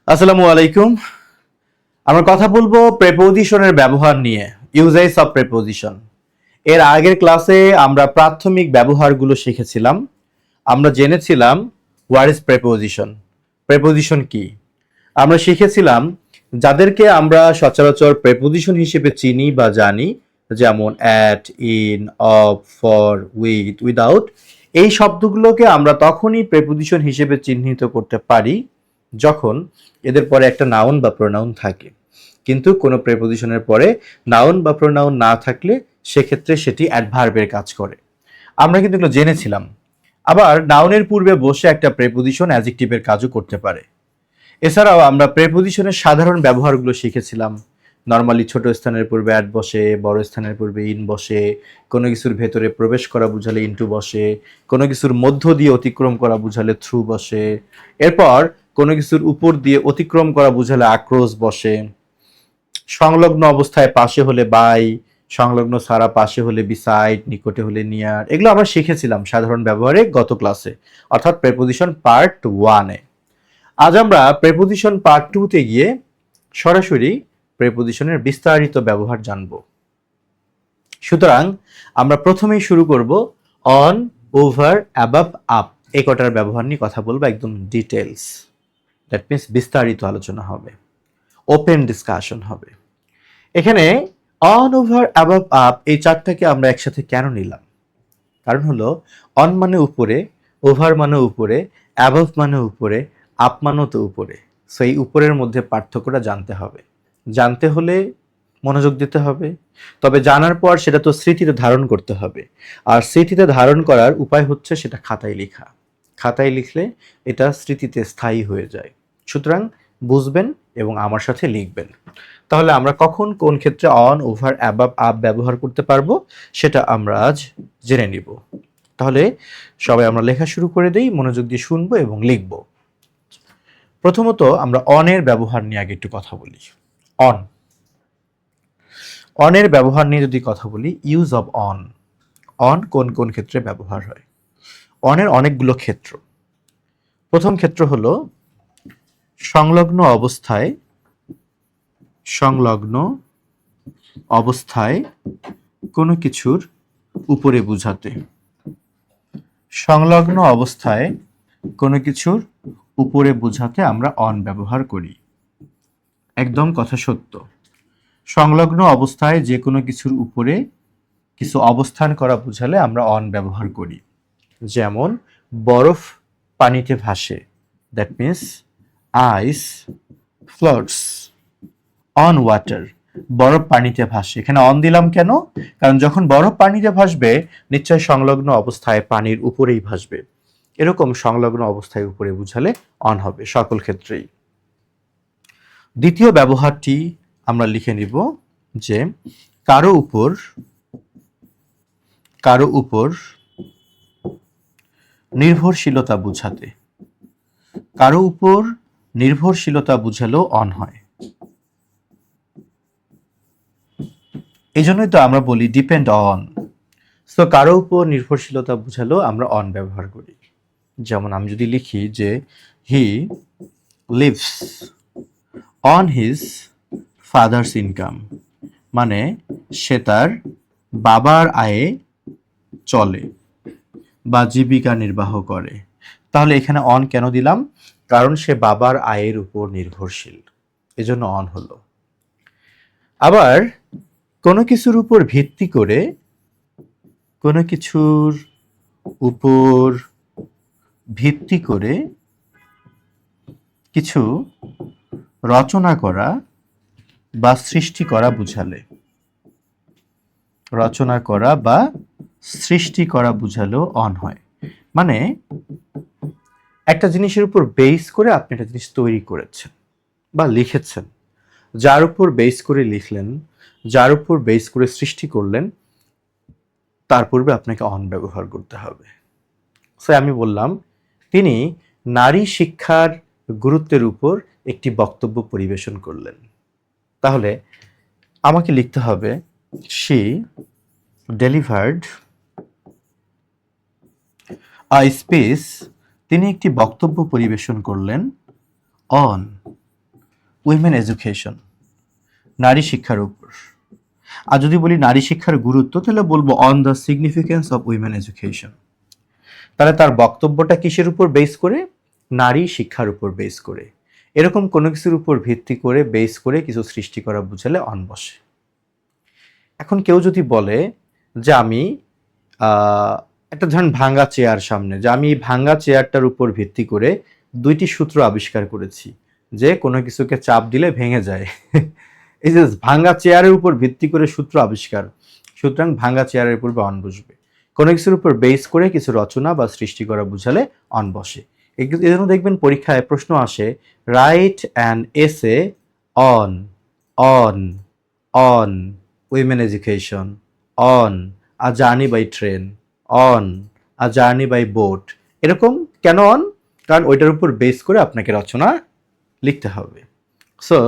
আসসালামু আলাইকুম। আমরা কথা বলবো প্রেপোজিশনের ব্যবহার নিয়ে, ইউজেস অফ প্রেপোজিশন। এর আগের ক্লাসে আমরা প্রাথমিক ব্যবহারগুলো শিখেছিলাম। আমরা জেনেছিলাম হোয়াট ইজ প্রেপোজিশন, প্রেপোজিশন কি। আমরা শিখেছিলাম যাদেরকে আমরা সচরাচর প্রেপোজিশন হিসেবে চিনি বা জানি, যেমন at, in, of, for, with, without. এই শব্দগুলোকে আমরা তখনই প্রেপোজিশন হিসেবে চিহ্নিত করতে পারি যখন এদের পরে একটা নাউন বা প্রোনাউন থাকে। কিন্তু কোনো প্রেপোজিশনের পরে নাউন বা প্রোনাউন না থাকলে সেক্ষেত্রে সেটি অ্যাডভার্বের কাজ করে। আমরা কিন্তু এগুলো জেনেছিলাম। আবার নাউনের পূর্বে বসে একটা প্রেপোজিশন অ্যাডজেক্টিভের কাজও করতে পারে। এছাড়াও আমরা প্রেপোজিশনের সাধারণ ব্যবহারগুলো শিখেছিলাম। নর্মালি ছোট স্থানের পূর্বে অ্যাট বসে, বড় স্থানের পূর্বে ইন বসে, কোনো কিছুর ভেতরে প্রবেশ করা বুঝালে ইনটু বসে, কোনো কিছুর মধ্য দিয়ে অতিক্রম করা বুঝালে থ্রু বসে, এরপর কোনো কিছুর উপর দিয়ে অতিক্রম করা বুঝালে আক্রস বসে, সংলগ্ন অবস্থায় পাশে হলে বাই, সংলগ্ন ছাড়া পাশে হলে বিসাইড, নিকটে হলে নিয়ার। এগুলো আমরা শিখেছিলাম সাধারণ ব্যবহারে গত ক্লাসে, অর্থাৎ প্রেপোজিশন পার্ট 1-এ। আজ আমরা প্রেপোজিশন পার্ট 2-তে গিয়ে সরাসরি প্রেপোজিশনের বিস্তারিত ব্যবহার জানব। সুতরাং আমরা প্রথমেই শুরু করব অন, ওভার, অ্যাবাভ, আপ এই কটার ব্যবহার নিয়ে কথা বলবো, একদম ডিটেলস। দ্যাট মিনস বিস্তারিত আলোচনা হবে, ওপেন ডিসকাশন হবে। এখানে অন, ওভার, অ্যাবাভ, আপ এই চারটাকে আমরা একসাথে কেন নিলাম? কারণ হলো অন মানে উপরে, ওভার মানে উপরে, অ্যাবাভ মানে উপরে, আপ মানেও তো উপরে। সো এই উপরের মধ্যে পার্থক্যটা জানতে হবে। জানতে হলে মনোযোগ দিতে হবে, তবে জানার পর সেটা তো স্মৃতিতে ধারণ করতে হবে। আর স্মৃতিতে ধারণ করার উপায় হচ্ছে সেটা খাতায় লেখা। খাতায় লিখলে এটা স্মৃতিতে স্থায়ী হয়ে যায়। সুতরাং বুঝবেন এবং আমার সাথে লিখবেন। তাহলে আমরা কখন কোন ক্ষেত্রে অন, ওভার, অ্যাবাভ, আপ ব্যবহার করতে পারবো সেটা আমরা আজ জেনে নিব। তাহলে সবাই আমরা লেখা শুরু করে দেই, মনোযোগ দিয়ে শুনবো এবং লিখব। প্রথমত আমরা অনের ব্যবহার নিয়ে আগে একটু কথা বলি। অন, অনের ব্যবহার নিয়ে যদি কথা বলি, ইউজ অফ অন। অন কোন কোন ক্ষেত্রে ব্যবহার হয়? অনের অনেকগুলো ক্ষেত্র। প্রথম ক্ষেত্র হলো সংলগ্ন অবস্থায়, সংলগ্ন অবস্থায় কোনো কিছুর উপরে বুঝাতে। সংলগ্ন অবস্থায় কোনো কিছুর উপরে বুঝাতে আমরা অন ব্যবহার করি। একদম কথা সত্য। সংলগ্ন অবস্থায় যে কোনো কিছুর উপরে কিছু অবস্থান করা বুঝালে আমরা অন ব্যবহার করি। যেমন বরফ পানিতে ভাসে, that means ice floats on water. বরফ পানিতে ভাসে, এখানে অন দিলাম কেন? কারণ যখন বরফ পানিতে ভাসবে নিশ্চয় সংলগ্ন অবস্থায় পানির উপরেই ভাসবে। এরকম সংলগ্ন অবস্থায় উপরে বুঝালে অন হবে সকল ক্ষেত্রেই। দ্বিতীয় ব্যবহারটি আমরা লিখে নিব যে কারো উপর, কারো উপর নির্ভরশীলতা বুঝাতে। কারো উপর নির্ভরশীলতা বুঝালেও অন হয়। এই জন্যই তো আমরা বলি ডিপেন্ড অন। সো কারো উপর নির্ভরশীলতা বুঝালেও আমরা অন ব্যবহার করি। যেমন আমি যদি লিখি যে he lives on his father's income, মানে সে তার বাবার আয়ে চলে বা জীবিকা নির্বাহ করে। তাহলে এখানে অন কেন দিলাম? কারণ সে বাবার আয়ের উপর নির্ভরশীল, এজন্য অন হলো। আবার কোনো কিছুর উপর ভিত্তি করে, কোনো কিছুর উপর ভিত্তি করে কিছু রচনা করা বা সৃষ্টি করা বুঝালে, রচনা করা বা সৃষ্টি করা বুঝালেও অন হয়। মানে একটা জিনিসের উপর বেস করে আপনি একটা জিনিস তৈরি করেছেন বা লিখেছেন, যার উপর বেস করে লিখলেন, যার উপর বেস করে সৃষ্টি করলেন, তার পূর্বে আপনাকে অন ব্যবহার করতে হবে। সো আমি বললাম তিনি নারী শিক্ষার গুরুত্বের উপর একটি বক্তব্য পরিবেশন করলেন। তাহলে আমাকে লিখতে হবে she delivered a speech, তিনি একটি বক্তব্য পরিবেশন করলেন অন উইমেন এডুকেশন, নারী শিক্ষার উপর। আর যদি বলি নারী শিক্ষার গুরুত্ব, তাহলে বলবো on the significance of women education. তাহলে তার বক্তব্যটা কিসের উপর বেস করে? নারী শিক্ষার উপর বেস করে। এরকম কোনো কিছুর উপর ভিত্তি করে বেস করে কিছু সৃষ্টি করা বুঝালে অন বসে। এখন কেউ যদি বলে যে আমি একটা ধরেন ভাঙ্গা চেয়ার সামনে, যে আমি এই ভাঙ্গা চেয়ারটার উপর ভিত্তি করে দুইটি সূত্র আবিষ্কার করেছি, যে কোনো কিছুকে চাপ দিলে ভেঙে যায়। এই যে ভাঙ্গা চেয়ারের উপর ভিত্তি করে সূত্র আবিষ্কার, সুতরাং ভাঙ্গা চেয়ারের পূর্বে অন বসবে। কোনো কিছুর উপর বেস করে কিছু রচনা বা সৃষ্টি করা বুঝালে অন বসে। এই জন্য দেখবেন পরীক্ষায় প্রশ্ন আসে, write an essay on on on women education, on a journey by train, on a journey by boat. এরকম কেন অন? কারণ ওইটার উপর বেস করে আপনাকে রচনা লিখতে হবে। সো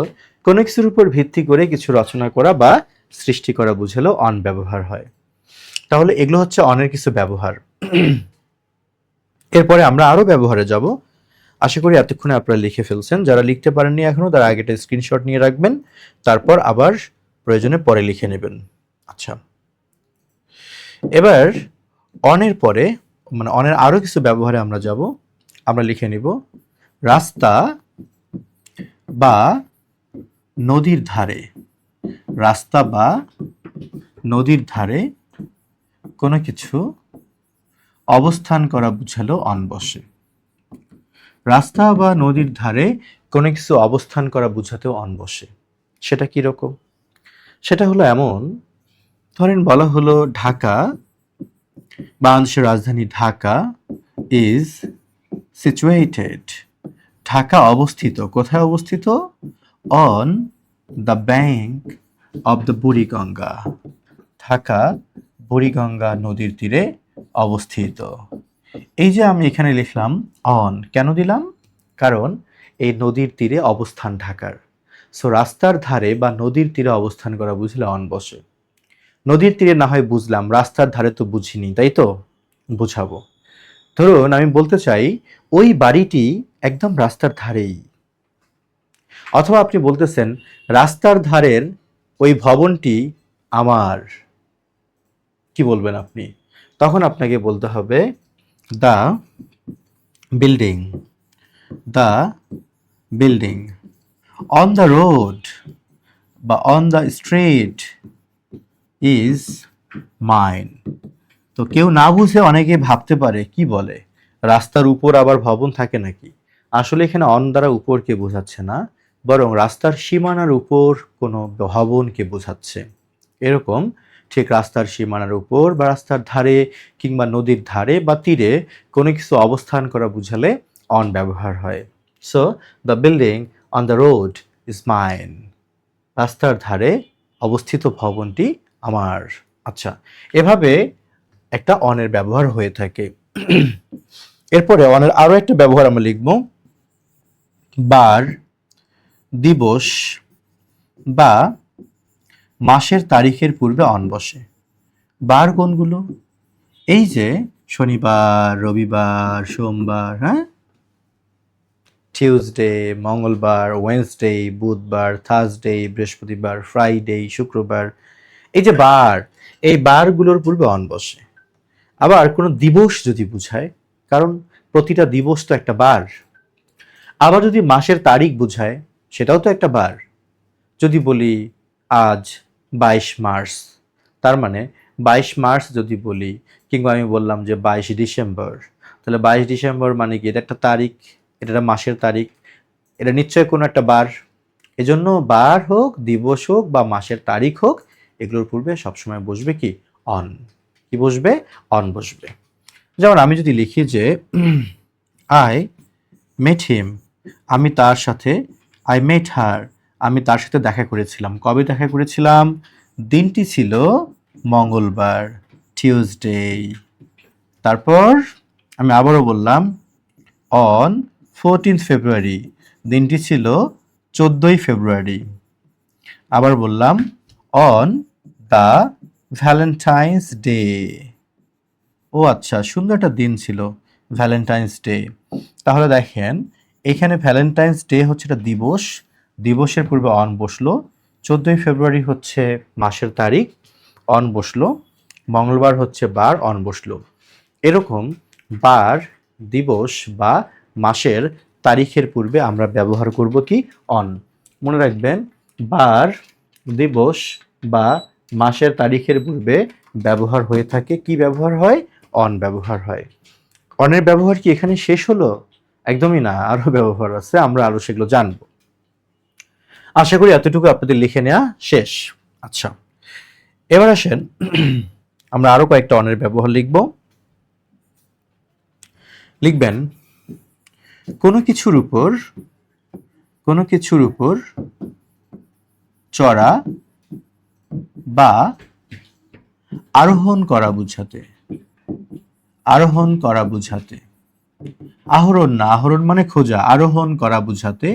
কোনো কিছুর উপর ভিত্তি করে কিছু রচনা করা বা সৃষ্টি করা বুঝালেও অন ব্যবহার হয়। তাহলে এগুলো হচ্ছে অনের কিছু ব্যবহার। এরপরে আমরা আরো ব্যবহারে যাব। আশা করি এতক্ষণে আপনারা লিখে ফেলছেন। যারা লিখতে পারেননি এখনো, তারা আগেটা স্ক্রিনশট নিয়ে রাখবেন, তারপর আবার প্রয়োজনে পরে লিখে নেবেন। আচ্ছা, এবার অনের পরে মানে অনের আরো কিছু ব্যবহারে আমরা যাব। আমরা লিখে নিব রাস্তা বা নদীর ধারে। রাস্তা বা নদীর ধারে কোনো কিছু অবস্থান করা বুঝালো অন বসে। রাস্তা বা নদীর ধারে কোনো কিছু অবস্থান করা বুঝাতেও অন বসে। সেটা কি রকম? সেটা হলো এমন, ধরেন বলা হলো ঢাকা, বাংলাদেশের রাজধানী ঢাকা ইজ সিচুয়েটেড। ঢাকা অবস্থিত, কোথায় অবস্থিত? On the bank of the Buriganga. Dhaka Buriganga নদীর তীরে অবস্থিত। এই যে আমি এখানে লিখলাম অন, কেন দিলাম? কারণ এই নদীর তীরে অবস্থান ঢাকার। সো রাস্তার ধারে বা নদীর তীরে অবস্থান করা বুঝলে অন বসে। নদীর তীরে না হয় বুঝলাম, রাস্তার ধারে তো বুঝিনি, তাই তো? বুঝাবো। ধরুন আমি বলতে চাই ওই বাড়িটি একদম রাস্তার ধারেই, অথবা আপনি বলতেছেন রাস্তার ধারের ওই ভবনটি আমার। কি বলবেন আপনি? তখন আপনাকে বলতে হবে the building, the building on the road বা on the street is mine. তো কেউ না বুঝে অনেকে ভাবতে পারে কি বলে, রাস্তার উপর আবার ভবন থাকে নাকি? আসলে এখানে অন দ্বারা উপরকে বোঝাচ্ছে না, বরং রাস্তার সীমানার উপর কোনো ভবনকে বোঝাচ্ছে। এরকম ঠিক রাস্তার সীমানার উপর বা রাস্তার ধারে কিংবা নদীর ধারে বা তীরে কোনো কিছু অবস্থান করা বুঝালে অন ব্যবহার হয়। So the building on the road is mine. রাস্তার ধারে অবস্থিত ভবনটি আমার। আচ্ছা, এভাবে একটা অনের ব্যবহার হয়ে থাকে। এরপরে অনের আরো একটা ব্যবহার আমরা লিখব, বার, দিবস বা মাসের তারিখের পূর্বে অন বসে। বার কোনগুলো? এই যে শনিবার, রবিবার, সোমবার, হ্যাঁ, টিউসডে, মঙ্গলবার, ওয়েডনেসডে, বুধবার, থার্সডে, বৃহস্পতিবার, ফ্রাইডে, শুক্রবার। এই যে বার, এই বারগুলোর পূর্বে অন বসে। আবার কোনো দিবস যদি বুঝায়, কারণ প্রতিটা দিবস তো একটা বার। আবার যদি মাসের তারিখ বুঝায়, সেটাও তো একটা বার। যদি বলি আজ 22 মার্চ, তার মানে 22 মার্চ যদি বলি, কিংবা আমি বললাম যে 22 ডিসেম্বর, তাহলে 22 ডিসেম্বর মানে কি? এটা একটা তারিখ, এটা একটা মাসের তারিখ, এটা নিশ্চয়ই কোনো একটা বার। এজন্য বার হোক, দিবস হোক বা মাসের তারিখ হোক, এগুলোর পূর্বে সবসময় বসবে কি? অন। কি বসবে? অন বসবে। যেমন আমি যদি লিখি যে আই মেট হিম, আমি তার সাথে, আই মেট হার, আমি তার সাথে দেখা করেছিলাম। কবে দেখা করেছিলাম? দিনটি ছিল মঙ্গলবার, টিউসডে। তারপর আমি আবারও বললাম অন 14 ফেব্রুয়ারি, দিনটি ছিল 14ই ফেব্রুয়ারি। আবার বললাম অন দ্য ভ্যালেন্টাইন্স ডে। ও আচ্ছা, সুন্দর একটা দিন ছিল ভ্যালেন্টাইন্স ডে। তাহলে দেখেন এখানে ভ্যালেন্টাইন্স ডে হচ্ছে এটা দিবস, দিবসের পূর্বে অন বসলো। 14ই ফেব্রুয়ারি হচ্ছে মাসের তারিখ, অন বসলো। মঙ্গলবার হচ্ছে বার, অন বসলো। এরকম বার, দিবস বা মাসের তারিখের পূর্বে আমরা ব্যবহার করব কি অন। মনে রাখবেন, বার, দিবস বা মাসের তারিখের পূর্বে ব্যবহার হয়ে থাকে কি ব্যবহার হয়? অন ব্যবহার হয়। অনের ব্যবহার কি এখানে শেষ হলো? একদমই না, আরো ব্যবহার আছে, আমরা আরো সেগুলো জানবো। আশা করি এতটুকু আপনাদের লিখে নেওয়া শেষ। আচ্ছা, এবার আসেন আমরা আরো কয়েকটা অনের ব্যবহার লিখব। লিখবেন, কোনো কিছুর উপর চড়া বা আরোহণ করা বুঝাতে, আরোহণ করা বুঝাতে, আহরণ না, আহরণ মানে খোঁজা, আরোহণ করা বুঝাতে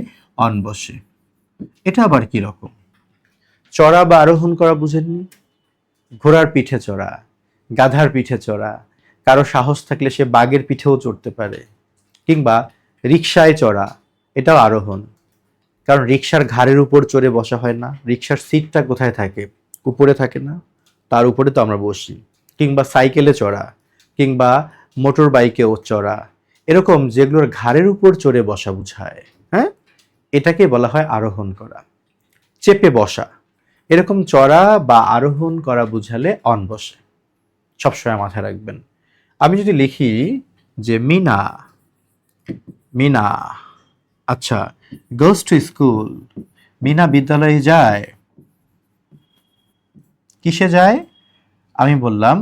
অন বসে। এটা আবার কি রকম? চড়া বা আরোহণ করা বুঝেননি? ঘোড়ার পিঠে চড়া, গাধার পিঠে চড়া, কারো সাহস থাকলে সে বাঘের পিঠেও চড়তে পারে। কিংবা রিকশায় চড়া, এটাও আরোহণ। কারণ রিকশার ঘাড়ের উপর চড়ে বসা হয় না, রিকশার সিটটা কোথায় থাকে? উপরে থাকে না, তার উপরে তো আমরা বসি। কিংবা সাইকেলে চড়া, কিংবা মোটর বাইকেও চড়া, এরকম যেগুলোর ঘাড়ের উপর চড়ে বসা বুঝায়, হ্যাঁ, এটাকে বলা হয় আরোহণ করা। চেপে বসা, এরকম চড়া বা আরোহণ করা বুঝালে অন বসে, সবসময় মাথায় রাখবেন। আমি যদি লিখি যে মিনা, মিনা আচ্ছা গোস টু স্কুল, মিনা বিদ্যালয়ে যায়। কিসে যায়? আমি বললাম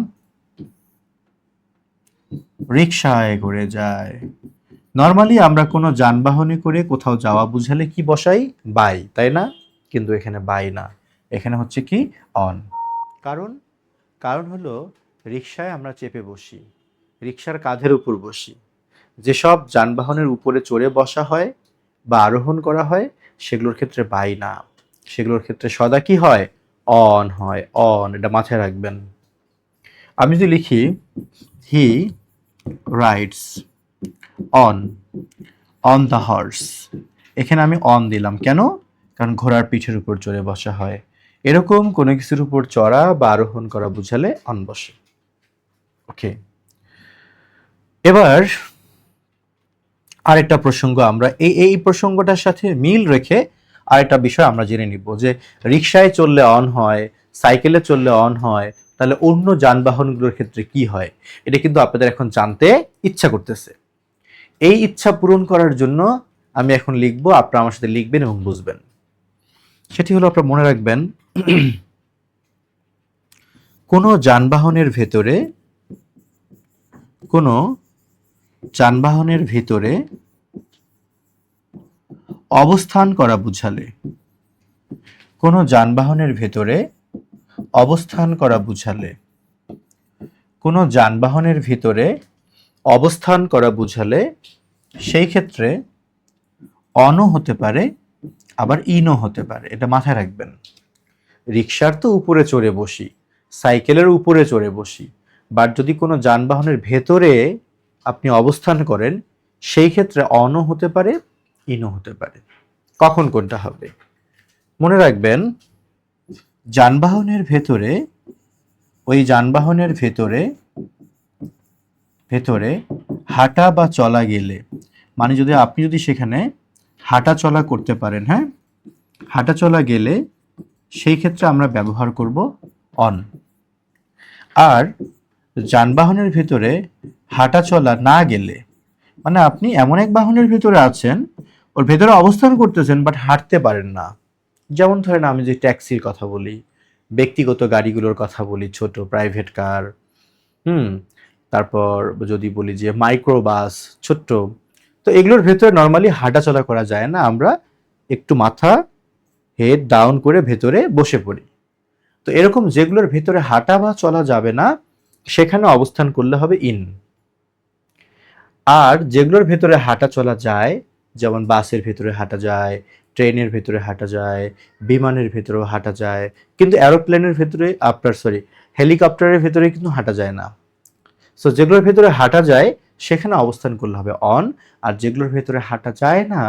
রিকশায় করে যায়। নর্মালি আমরা কোনো যানবাহনে করে কোথাও যাওয়া বুঝালে কি বসাই? বাই, তাই না? কিন্তু এখানে বাই না, এখানে হচ্ছে কি অন। কারণ কারণ হলো রিকশায় আমরা চেপে বসি, রিকশার কাঁধের উপর বসি। যেসব যানবাহনের উপরে চড়ে বসা হয় বা আরোহণ করা হয় সেগুলোর ক্ষেত্রে বাই না, সেগুলোর ক্ষেত্রে সদা কি হয়? অন হয়, অন। এটা মাথায় রাখবেন। আমি যদি লিখি he rides on, on the horse, এখানে আমি অন দিলাম কেন? কারণ ঘোড়ার পিঠের উপর চড়ে বসা হয়। এরকম কোনো কিছুর উপর চড়া বা আরোহণ করা বুঝালে অন বসে। ওকে, এবার আরেকটা প্রসঙ্গ আমরা এই প্রসঙ্গটার সাথে মিল রেখে আরেকটা বিষয় আমরা জেনে নিব যে রিকশায় চললে অন হয়, সাইকেলে চললে অন হয়, তাহলে অন্য যানবাহনগুলোর ক্ষেত্রে কি হয়? এটা কিন্তু আপনাদের এখন জানতে ইচ্ছা করতেছে। এই ইচ্ছা পূরণ করার জন্য আমি এখন লিখব, আপনারা আমার সাথে লিখবেন এবং বুঝবেন। সেটি হলো, আপনারা মনে রাখবেন, কোনো যানবাহনের ভেতরে, কোনো যানবাহনের ভেতরে অবস্থান করা বুঝালে, কোনো যানবাহনের ভেতরে অবস্থান করা বুঝালে, কোনো যানবাহনের ভিতরে অবস্থান করা বুঝালে সেই ক্ষেত্রে অনও হতে পারে, আবার ইনও হতে পারে। এটা মাথায় রাখবেন। রিকশার তো উপরে চড়ে বসি, সাইকেলের উপরে চড়ে বসি, বাট যদি কোনো যানবাহনের ভেতরে আপনি অবস্থান করেন সেই ক্ষেত্রে অনও হতে পারে, ইনও হতে পারে। কখন কোনটা হবে? মনে রাখবেন, যানবাহনের ভেতরে, ওই যানবাহনের ভেতরে ভেতরে হাঁটা বা চলা গেলে, মানে যদি আপনি যদি সেখানে হাঁটা চলা করতে পারেন, হ্যাঁ, হাঁটা চলা গেলে সেই ক্ষেত্রে আমরা ব্যবহার করব অন। আর যানবাহনের ভিতরে হাঁটা চলা না গেলে, মানে আপনি এমন এক বাহনের ভিতরে আছেন, ওর ভেতরে অবস্থান করতেছেন বাট হাঁটতে পারেন না। যেমন ধরেন আমি যে ট্যাক্সির কথা বলি, ব্যক্তিগত গাড়িগুলোর কথা বলি, ছোট প্রাইভেট কার, তারপর যদি বলি যে মাইক্রো বাস, ছোট্ট, তো এগুলোর ভেতরে নর্মালি হাঁটা চলা করা যায় না, আমরা একটু মাথা হেড ডাউন করে ভেতরে বসে পড়ি। তো এরকম যেগুলোর ভেতরে হাঁটা বা চলা যাবে না সেখানে অবস্থান করলে হবে ইন। আর যেগুলোর ভেতরে হাঁটা চলা যায়, যেমন বাসের ভেতরে হাঁটা যায়, ট্রেনের ভেতরে হাঁটা যায়, বিমানের ভেতরেও হাঁটা যায়, কিন্তু এরোপ্লেনের ভেতরে হেলিকপ্টারের ভেতরে কিন্তু হাঁটা যায় না। সো যেগুলোর ভেতরে হাঁটা যায় সেখানে অবস্থান করলে হবে অন, আর যেগুলোর ভেতরে হাঁটা যায় না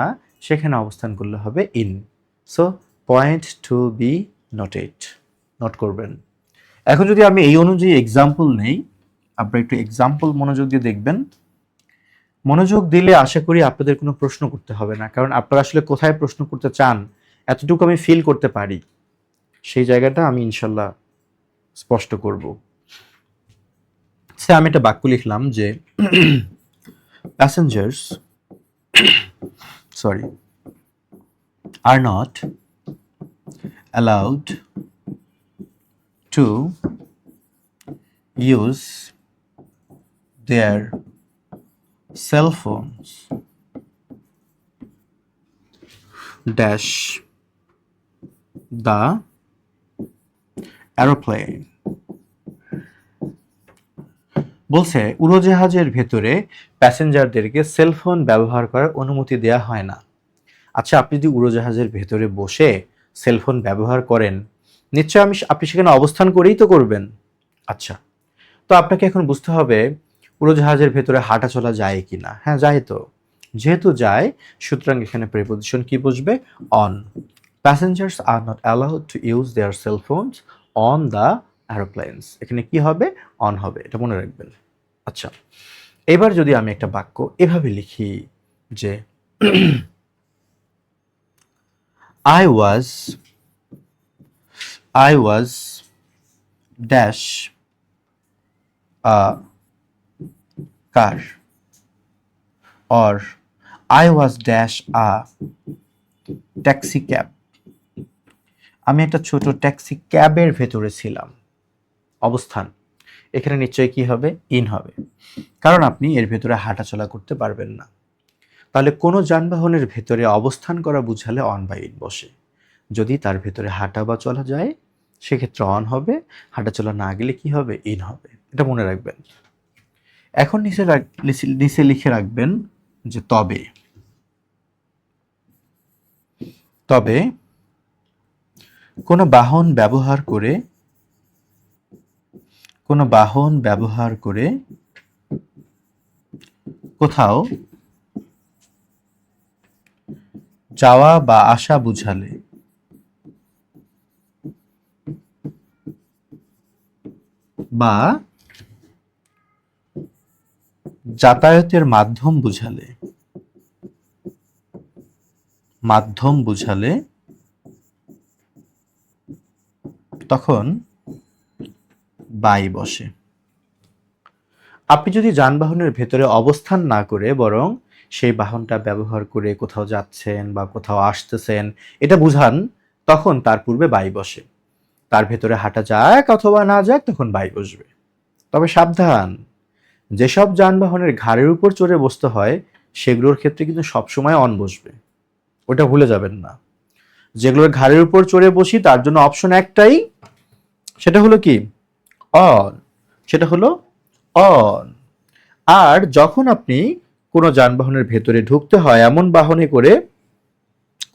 সেখানে অবস্থান করলে হবে in. So point to be noted, note করবেন। এখন যদি আমি এই অনুযায়ী এক্সাম্পল নেই, আপনারা একটু এক্সাম্পল মনোযোগ দিয়ে দেখবেন। মনোযোগ দিলে আশা করি আপনাদের কোনো প্রশ্ন করতে হবে না, কারণ আপনারা আসলে কোথায় প্রশ্ন করতে চান এতটুকু আমি ফিল করতে পারি, সেই জায়গাটা আমি ইনশাল্লাহ স্পষ্ট করব। আমি একটা বাক্য লিখলাম যে passengers are not allowed to use their cell phones dash the aeroplane। বলছে উড়োজাহাজের ভেতরে প্যাসেঞ্জারদেরকে সেলফোন ব্যবহার করার অনুমতি দেওয়া হয় না। আচ্ছা, আপনি যদি উড়োজাহাজের ভেতরে বসে সেলফোন ব্যবহার করেন, নিশ্চয় আপনি সেখানে অবস্থান করেই তো করবেন। আচ্ছা, তো আপনাকে এখন বুঝতে হবে উড়োজাহাজের ভেতরে হাঁটা চলা যায় কি না। হ্যাঁ, যায় তো। যেহেতু যায়, সুতরাং এখানে প্রিপোজিশন কি বসবে? On. Passengers are not allowed to use their cellphones on the এরোপ্লেনস। এখানে কি হবে? অন হবে, এটা মনে রাখবেন। আচ্ছা, এবার যদি আমি একটা বাক্য এভাবে লিখি যে I was dash a car, or I was dash a taxi cab। আমি একটা ছোট ট্যাক্সি ক্যাবের ভেতরে ছিলাম। অবস্থান এখানে নিশ্চয়ই কি হবে? ইন হবে, কারণ আপনি এর ভেতরে হাঁটাচলা করতে পারবেন না। তাহলে কোনো যানবাহনের ভেতরে অবস্থান করা বুঝালে অন বা ইন বসে। যদি তার ভেতরে হাঁটা বা চলা যায় সেক্ষেত্রে অন হবে, হাঁটা চলা না গেলে কি হবে? ইন হবে, এটা মনে রাখবেন। এখন নিচে লিখে রাখবেন যে তবে তবে কোনো বাহন ব্যবহার করে কোথাও যাওয়া বা আসা বুঝালে বা যাতায়াতের মাধ্যম বুঝালে তখন বাই বসে। আপনি যদি যানবাহনের ভেতরে অবস্থান না করে বরং সেই বাহনটা ব্যবহার করে কোথাও যাচ্ছেন বা কোথাও আসতেছেন এটা বুঝান, তখন তার পূর্বে বাই বসে। তার ভেতরে হাঁটা যাক অথবা না যাক তখন বাই বসবে। তবে সাবধান, যেসব যানবাহনের ঘাড়ের উপর চড়ে বসতে হয় সেগুলোর ক্ষেত্রে কিন্তু সবসময় অন বসবে, ওটা ভুলে যাবেন না। যেগুলোর ঘাড়ের উপর চড়ে বসি তার জন্য অপশন একটাই, সেটা হলো কি? অন। সেটা হলো অন। আর যখন আপনি কোনো যানবাহনের ভেতরে ঢুকতে হয় এমন বাহনে করে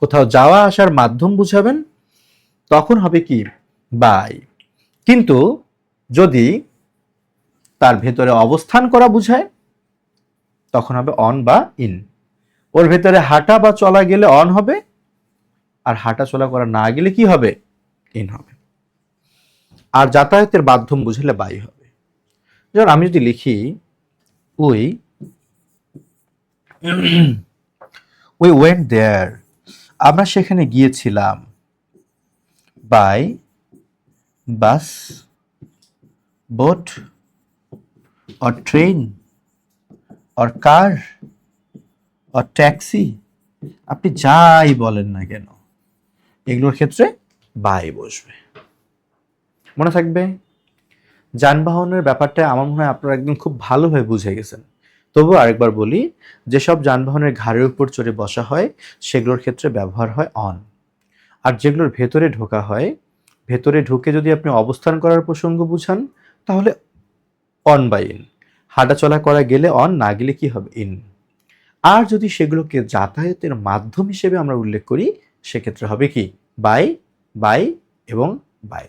কোথাও যাওয়া আসার মাধ্যম বুঝাবেন, তখন হবে কি? বাই। কিন্তু যদি তার ভেতরে অবস্থান করা বুঝায় তখন হবে অন বা ইন। ওর ভেতরে হাঁটা বা চলা গেলে অন হবে, আর হাঁটা চলা করা না গেলে কি হবে? ইন হবে। আর যাতায়াতের মাধ্যম বুঝালে বাই হবে। যেমন আমি যদি লিখি উই ওয়েন্ট দেয়ার, আমরা সেখানে গিয়েছিলাম, by bus, boat, or train, or car, or taxi. আপনি যাই বলেন না কেন এগুলোর ক্ষেত্রে বাই বসবে, মনে থাকবে। যানবাহনের ব্যাপারটা আমার মনে হয় আপনারা একদম খুব ভালোভাবে বুঝে গেছেন। তবুও আরেকবার বলি, যেসব যানবাহনের ঘাড়ের উপর চড়ে বসা হয় সেগুলোর ক্ষেত্রে ব্যবহার হয় অন। আর যেগুলোর ভেতরে ঢোকা হয়, ভেতরে ঢুকে যদি আপনি অবস্থান করার প্রসঙ্গ বুঝান তাহলে অন বা ইন। হাঁটাচলা করা গেলে অন, না গেলে কি হবে? ইন। আর যদি সেগুলোকে যাতায়াতের মাধ্যম হিসেবে আমরা উল্লেখ করি সেক্ষেত্রে হবে কি? বাই, বাই এবং বাই।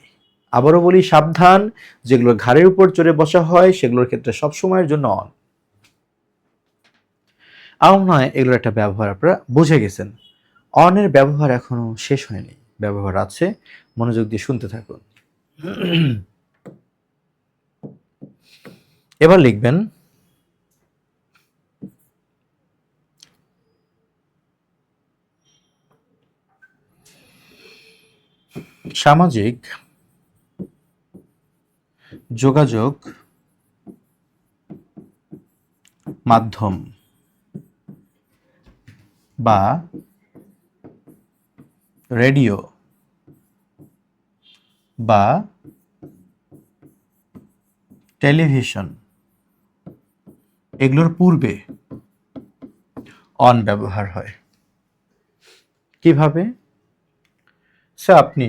আবারও বলি সাবধান, যেগুলো ঘাড়ের উপর চড়ে বসা হয় সেগুলোর ক্ষেত্রে সবসময়ের জন্য অন। আমার মনে হয় এগুলোর একটা ব্যবহার আপনারা বুঝে গেছেন। অনের ব্যবহার এখনো শেষ হয়নি, ব্যবহার আছে, মনোযোগ দিয়ে শুনতে থাকুন। এবার লিখবেন সামাজিক যোগাযোগ মাধ্যম বা রেডিও বা টেলিভিশন এগুলোর পূর্বে অন ব্যবহার হয়। কিভাবে? আপনি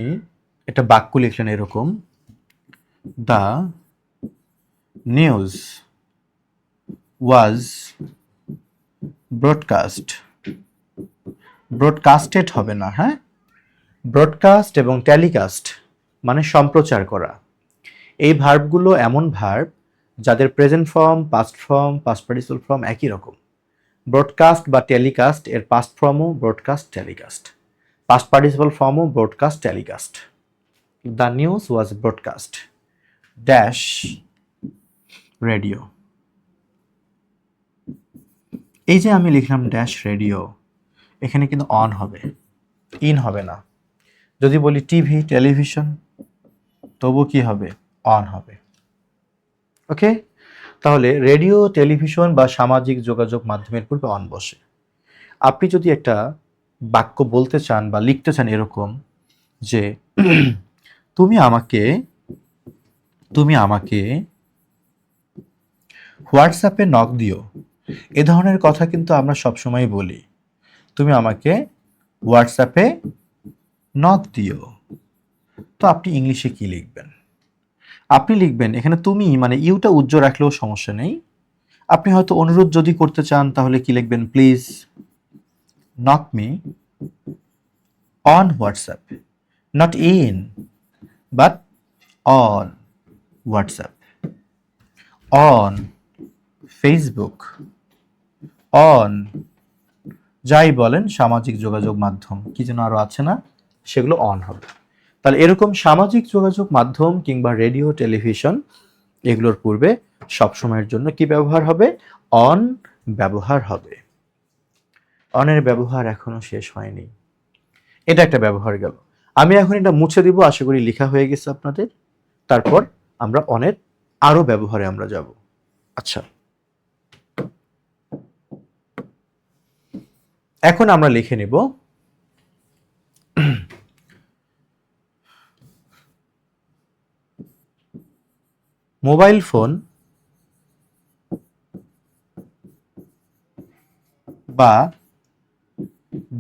একটা বাক্য লিখলেন এরকম, দ্য নিউজ ওয়াজ ব্রডকাস্ট। ব্রডকাস্টেড হবে না, হ্যাঁ, ব্রডকাস্ট এবং টেলিকাস্ট মানে সম্প্রচার করা। এই ভার্বগুলো এমন ভার্ব যাদের present form, past form, past participle form একই রকম। ব্রডকাস্ট বা টেলিকাস্ট এর পাস্ট ফর্মও ব্রডকাস্ট টেলিকাস্ট, পাস্ট পার্টিসিপল ফর্মও broadcast telecast. The news was broadcast dash radio. এই যে আমি লিখলাম ড্যাশ রেডিও, এখানে কিন্তু অন হবে, ইন হবে না। যদি বলি টিভি টেলিভিশন, তবু কি হবে? অন হবে। ওকে, তাহলে রেডিও, টেলিভিশন বা সামাজিক যোগাযোগ মাধ্যমের পূর্বে অন বসে। আপনি যদি একটা বাক্য বলতে চান বা লিখতে চান এরকম যে তুমি আমাকে হোয়াটসঅ্যাপে নক দিও, এ ধরনের কথা কিন্তু আমরা সবসময় বলি। তুমি আমাকে হোয়াটসঅ্যাপে নক দিও, তো আপনি ইংলিশে কি লিখবেন? আপনি লিখবেন এখানে তুমি মানে ইউটা উজ্জ্ব রাখলেও সমস্যা নেই। আপনি হয়তো অনুরোধ যদি করতে চান তাহলে কি লিখবেন? Please knock me on WhatsApp, not in but on WhatsApp, on Facebook, on যাই বলেন সামাজিক যোগাযোগ মাধ্যম, কি যেন আরো আছে না, সেগুলো অন হবে। তাহলে এরকম সামাজিক যোগাযোগ মাধ্যম কিংবা রেডিও, টেলিভিশন এগুলোর পূর্বে সবসময়ের জন্য কি ব্যবহার হবে? অন ব্যবহার হবে। অনের ব্যবহার এখনো শেষ হয়নি। এটা একটা ব্যবহার গেল। আমি এখন এটা মুছে দিব, আশা করি লেখা হয়ে গেছে আপনাদের। তারপর আমরা অনের আরো ব্যবহারে আমরা যাব। আচ্ছা, এখন আমরা লিখে নেব মোবাইল ফোন বা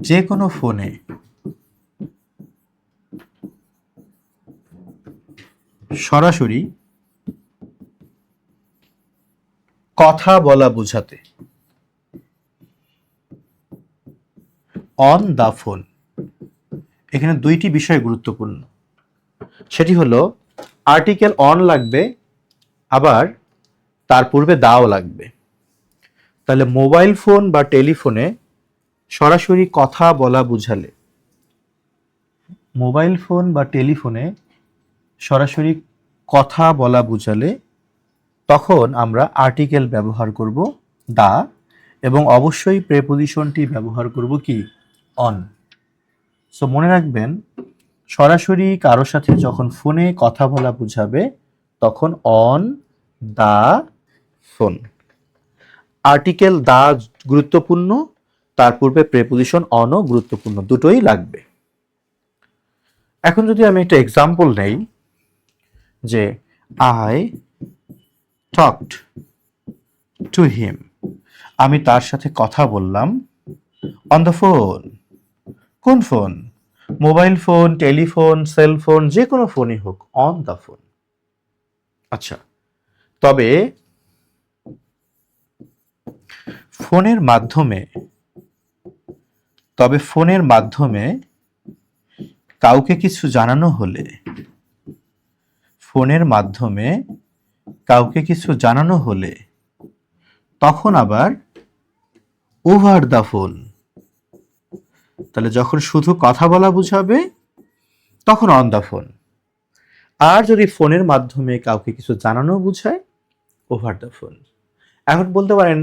যে কোনো ফোনে সরাসরি কথা বলা বোঝাতে অন দা ফোন। এখানে দুইটি বিষয় গুরুত্বপূর্ণ, সেটি হলো আর্টিকেল অন লাগবে, আবার তার পূর্বে দাও লাগবে। তাহলে মোবাইল ফোন বা টেলিফোনে সরাসরি কথা বলা বুঝালে, মোবাইল ফোন বা টেলিফোনে সরাসরি কথা বলা বুঝালে তখন আমরা আর্টিকেল ব্যবহার করব দা, এবং অবশ্যই প্রেপোজিশনটি ব্যবহার করব কি? অন। সো মনে রাখবেন, সরাসরি কারো সাথে যখন ফোনে কথা বলা বুঝাবে তখন on the phone. Article the গুরুত্বপূর্ণ, তার পূর্বে প্রেপোজিশন অনও গুরুত্বপূর্ণ, দুটোই লাগবে। এখন যদি আমি একটা এক্সাম্পল নেই, যে আই টকড টু হিম, আমি তার সাথে কথা বললাম অন দ্য ফোন। কোন phone? Mobile phone, telephone, cellphone, যে কোনো ফোনই হোক, অন দ্য ফোন। আচ্ছা, তবে ফোনের মাধ্যমে কাউকে কিছু জানানো হলে, ফোনের মাধ্যমে কাউকে কিছু জানানো হলে তখন আবার ওভার দ্য ফোন। তাহলে যখন শুধু কথা বলা বুঝাবে তখন অন দ্য ফোন, আর যদি ফোনের মাধ্যমে কাউকে কিছু জানানো বুঝায় ওভার দ্য ফোন। এখন বলতে পারেন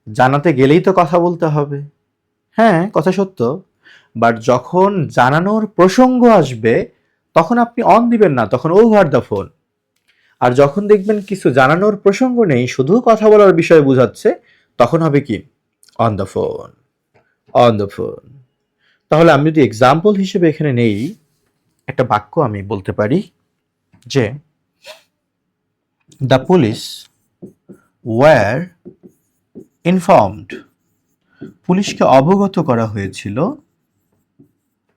জানাতে গেলেই তো কথা বলতে হবে। হ্যাঁ, কথা সত্য, বাট যখন জানানোর প্রসঙ্গ আসবে তখন আপনি অন দিবেন না, তখন ওভার দ্য ফোন। আর যখন দেখবেন কিছু জানানোর প্রসঙ্গ নেই, শুধু কথা বলার বিষয় বোঝাচ্ছে, তখন হবে কি on the phone. On the phone. তাহলে আমি যদি এক্সাম্পল হিসেবে এখানে নেই, একটা বাক্য আমি বলতে পারি যে দ্য পুলিশ ওয়্যার ইনফর্মড, পুলিশকে অবগত করা হয়েছিল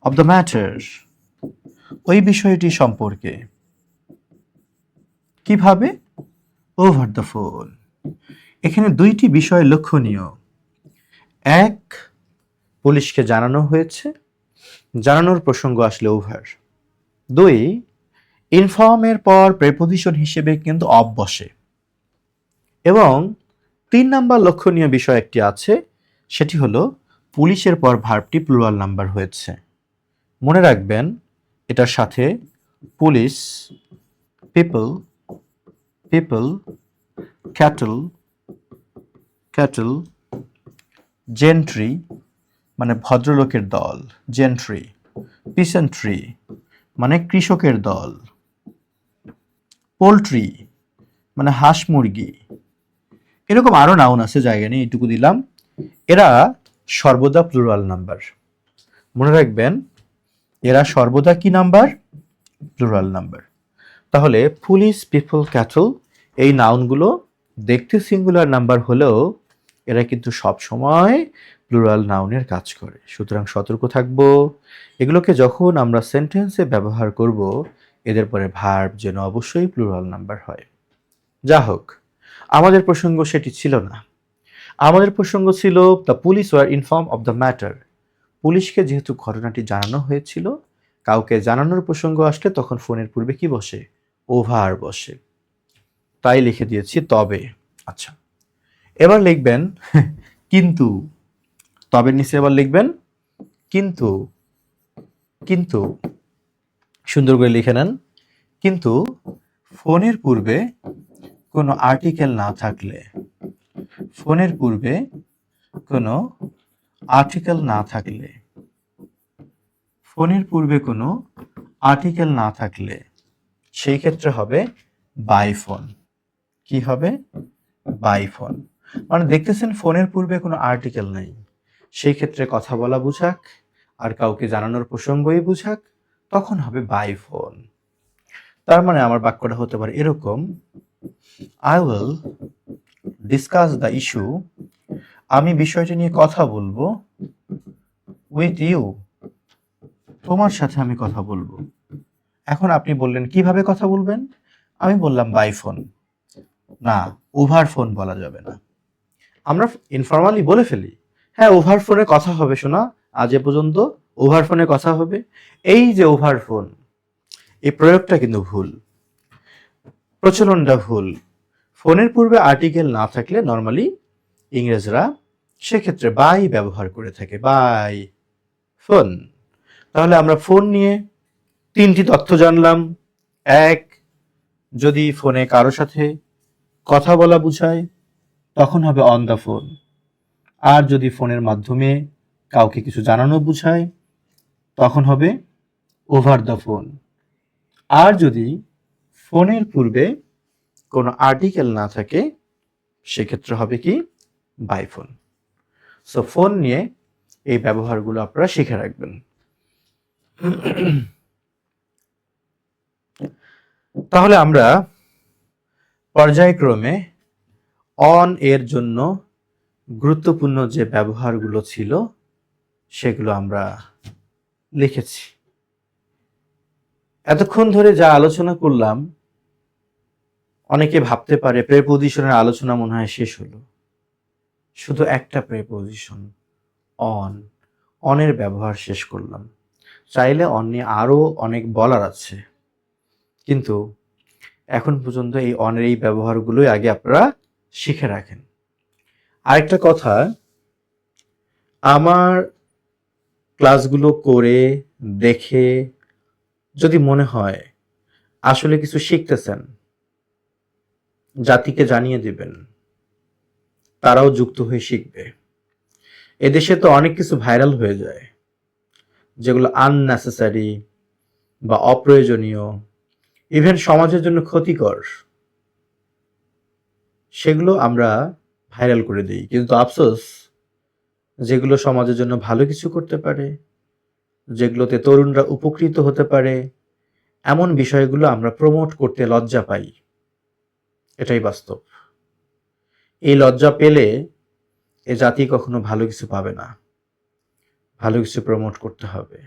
অব দ্য ম্যাটার, ওই বিষয়টি সম্পর্কে। কিভাবে? Over the phone. এখানে দুইটি বিষয় লক্ষণীয়। এক, পুলিশকে জানানো হয়েছে, জানানোর প্রসঙ্গ আসলে ওভার। দুই, ইনফর্মের পর প্রেপোজিশন হিসেবে কিন্তু অব বসে। এবং 3 নাম্বার লক্ষণীয় বিষয় একটি আছে, সেটি হলো পুলিশের পর ভার্বটি প্লুরাল নাম্বার হয়েছে। মনে রাখবেন এটার সাথে police, people, people, cattle, cattle, gentry মানে ভদ্রলোকের দল, জেন্ট্রি, পিসেন্ট্রি মানে কৃষকের দল, পোল্ট্রি মানে হাঁস মুরগি, এরকম আরো নাউন আছে, জায়গা নেই, এইটুকু দিলাম। এরা সর্বদা প্লুরাল নাম্বার। মনে রাখবেন এরা সর্বদা কি নাম্বার? Plural number. তাহলে পুলিশ, পিপল, ক্যাটল এই নাউনগুলো দেখতে সিঙ্গুলার নাম্বার হলেও এরা কিন্তু সব সময় প্লুরাল নাউনের কাজ করে। সুতরাং সতর্ক থাকব, এগুলোকে যখন আমরা সেন্টেন্সে ব্যবহার করব এদের পরে ভার্ব যেন অবশ্যই প্লুরাল নাম্বার হয়। যা হোক, আমাদের প্রসঙ্গ সেটি ছিল না। আমাদের প্রসঙ্গ ছিল the police were inform of the matter, পুলিশকে যেহেতু ঘটনাটি জানানো হয়েছিল, কাউকে জানানোর প্রসঙ্গ আসলে তখন ফোনের পূর্বে কি বসে? ওভার বসে। তাই লিখে দিয়েছি তবে। আচ্ছা, এবার লিখবেন কিন্তু। তবের নিচে এবার লিখবেন কিন্তু। কিন্তু সুন্দর করে লিখে নেন। কিন্তু ফোনের পূর্বে কোনো আর্টিকেল না থাকলে, ফোনের পূর্বে কোনো আর্টিকেল না থাকলে, ফোনের পূর্বে কোনো আর্টিকেল না থাকলে সেই ক্ষেত্রে হবে বাই ফোন। কি হবে? By phone. মানে দেখতেছেন ফোনের পূর্বে কোনো আর্টিকেল নেই, সেই ক্ষেত্রে কথা বলা বুঝাক আর কাউকে জানানোর প্রসঙ্গই বুঝাক, তখন হবে বাই ফোন। তার মানে আমার বাক্যটা হতে পারে এরকম, I will discuss the issue, আমি বিষয়টি নিয়ে কথা বলবো, উইথ ইউ, তোমার সাথে আমি কথা বলবো। এখন আপনি বললেন কিভাবে কথা বলবেন? আমি বললাম বাই ফোন। না, ওভার ফোন বলা যাবে না। আমরা ইনফর্মালি বলে ফেলি, হ্যাঁ ওভার ফোনে কথা হবে শোনা, আজ এ পর্যন্ত ওভার ফোনে কথা হবে। এই যে ওভার ফোন, এই প্রয়োগটা কিন্তু ভুল, প্রচলনটা ভুল। ফোনের পূর্বে আর্টিকেল না থাকলে নর্মালি ইংরেজরা সেক্ষেত্রে বাই ব্যবহার করে থাকে, বাই ফোন। তাহলে আমরা ফোন নিয়ে 3টি তথ্য জানলাম। এক, যদি ফোনে কারো সাথে কথা বলা বুঝায় তখন হবে অন দ্য ফোন, আর যদি ফোনের মাধ্যমে কাউকে কিছু জানানো বুঝায় তখন হবে ওভার দ্য ফোন, আর যদি ফোনের পূর্বে কোনো আর্টিকেল না থাকে সেক্ষেত্রে হবে কি বাই ফোন। সো ফোন নিয়ে এই ব্যবহারগুলো আপনারা শিখে রাখবেন। তাহলে আমরা পর্যায়ক্রমে অন এর জন্য গুরুত্বপূর্ণ যে ব্যবহারগুলো ছিল সেগুলো আমরা লিখেছি। এতক্ষণ ধরে যা আলোচনা করলাম, অনেকে ভাবতে পারে প্রেপোজিশনের আলোচনা মনে হয় শেষ হলো। শুধু একটা প্রেপোজিশন অন, অনের ব্যবহার শেষ করলাম। চাইলে অন নিয়ে আরো অনেক বলার আছে, কিন্তু এখন পর্যন্ত এই অনের এই ব্যবহারগুলোই আগে আপনারা শিখে রাখেন। আরেকটা কথা, আমার ক্লাসগুলো করে দেখে যদি মনে হয় আসলে কিছু শিখতেছেন, জাতিকে জানিয়ে দিবেন, তারাও যুক্ত হয়ে শিখবে। এদেশে তো অনেক কিছু ভাইরাল হয়ে যায় যেগুলো আননেসেসারি বা অপ্রয়োজনীয়, ইভেন সমাজের জন্য ক্ষতিকর, সেগুলো আমরা ভাইরাল করে দিই। কিন্তু আফসোস, যেগুলো সমাজের জন্য ভালো কিছু করতে পারে, যেগুলোতে তরুণরা উপকৃত হতে পারে, এমন বিষয়গুলো আমরা প্রমোট করতে লজ্জা পাই। এটাই বাস্তব। এই লজ্জা পেলে এ জাতি কখনো ভালো কিছু পাবে না। ভালো কিছু প্রমোট করতে হবে।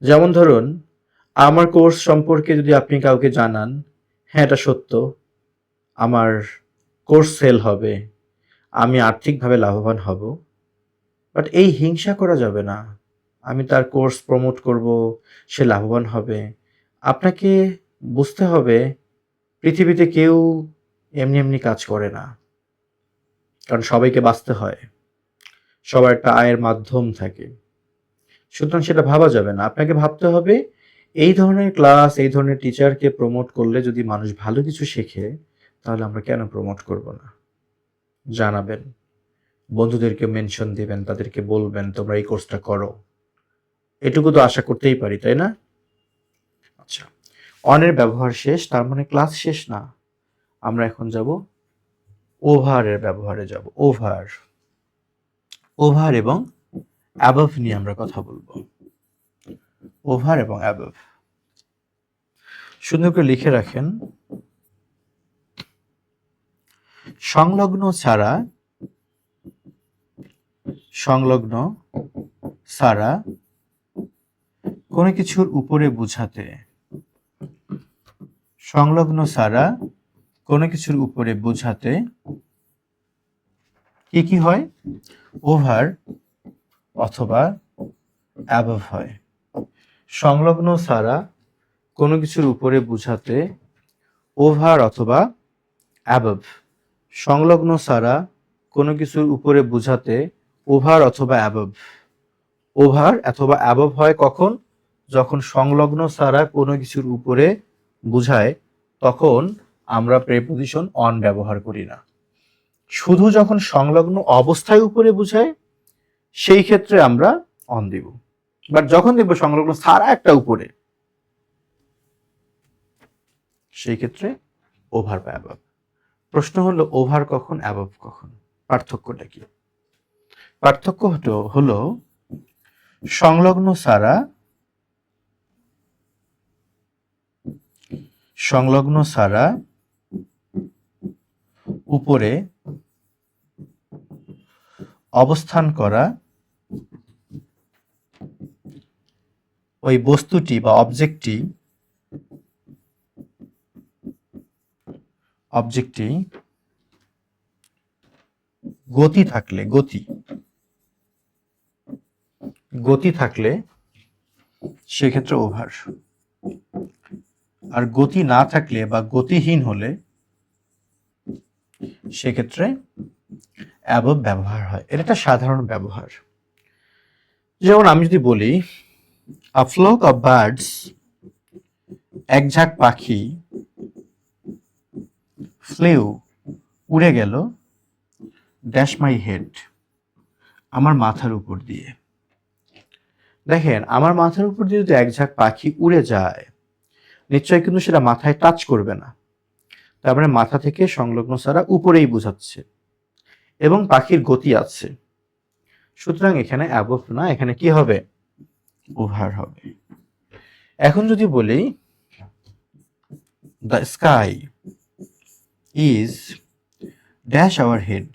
যেমন ধরুন, আমার কোর্স সম্পর্কে যদি আপনি কাউকে জানান, হ্যাঁ এটা সত্য, আমার কোর্স সেল হবে, আমি আর্থিকভাবে লাভবান হব, বাট এই হিংসা করা যাবে না। আমি তার কোর্স প্রমোট করব, সে লাভবান হবে। আপনাকে বুঝতে হবে পৃথিবীতে কেউ এমনি এমনি কাজ করে না, কারণ সবাইকে বাঁচতে হয়, সবার একটা আয়ের মাধ্যম থাকে। সুতরাং সেটা ভাবা যাবে না। আপনাকে ভাবতে হবে এই ধরনের ক্লাস, এই ধরনের টিচারকে প্রমোট করলে যদি মানুষ ভালো কিছু শেখে, তাহলে আমরা কেন প্রমোট করব না? জানাবেন, বন্ধুদেরকে মেনশন দিবেন, তাদেরকে বলবেন তোমরা এই কোর্সটা করো। এটুকু তো আশা করতেই পারি, তাই না? আচ্ছা, অনের ব্যবহার শেষ, তার মানে ক্লাস শেষ না। আমরা এখন যাব ওভারের ব্যবহারে যাব। ওভার, ওভার এবং অ্যাবভ নিয়ে আমরা কথা বলবো। ওভার এবং অ্যাবভ সুন্দর করে লিখে রাখেন। সংলগ্ন ছাড়া, সংলগ্ন ছাড়া কোনো কিছুর উপরে বুঝাতে, সংলগ্ন ছাড়া কোনো কিছুর উপরে বুঝাতে কি কি হয়? ওভার অথবা অ্যাবভ হয়। সংলগ্ন ছাড়া কোনো কিছুর উপরে বুঝাতে ওভার অথবা অ্যাবভ। সংলগ্ন ছাড়া কোনো কিছুর উপরে বুঝাতে ওভার অথবা অ্যাবভ। ওভার অথবা অ্যাবভ হয় কখন? যখন সংলগ্ন ছাড়া কোনো কিছুর উপরে বুঝায়, তখন আমরা প্রেপোজিশন অন ব্যবহার করি না। শুধু যখন সংলগ্ন অবস্থায় উপরে বুঝায়, সেই ক্ষেত্রে আমরা অন দিব। বাট যখন দেখবো সংলগ্ন ছাড়া একটা উপরে, সেই ক্ষেত্রে ওভার বা অ্যাবভ। প্রশ্ন হলো ওভার কখন, অ্যাবভ কখন? পার্থক্যটা কি? পার্থক্য হলো সংলগ্ন ছাড়া, সংলগ্ন ছাড়া উপরে অবস্থান করা ওই বস্তুটি বা অবজেক্টটি গতি থাকলে, গতি থাকলে সেক্ষেত্রে ওভার। আর গতি না থাকলে বা গতিহীন হলে সেক্ষেত্রে অ্যাবভ ব্যবহার হয়। এটা একটা সাধারণ ব্যবহার। যেমন আমি যদি বলি আ ফ্লক অফ বার্ডস, এক ঝাঁক পাখি, ফ্লেউ উড়ে গেল, ড্যাশ মাই হেড আমার মাথার উপর দিয়ে। দেখেন, আমার মাথার উপর দিয়ে যদি এক ঝাঁক পাখি উড়ে যায়, নিশ্চয়ই কিন্তু সেটা মাথায় টাচ করবে না। তার মানে মাথা থেকে সংলগ্ন ছাড়া উপরেই বোঝাচ্ছে এবং পাখির গতি আছে। সুতরাং এখানে অ্যাবভ না, এখানে কি হবে? ওভার হবে। এখন যদি বলি the sky is dash our head,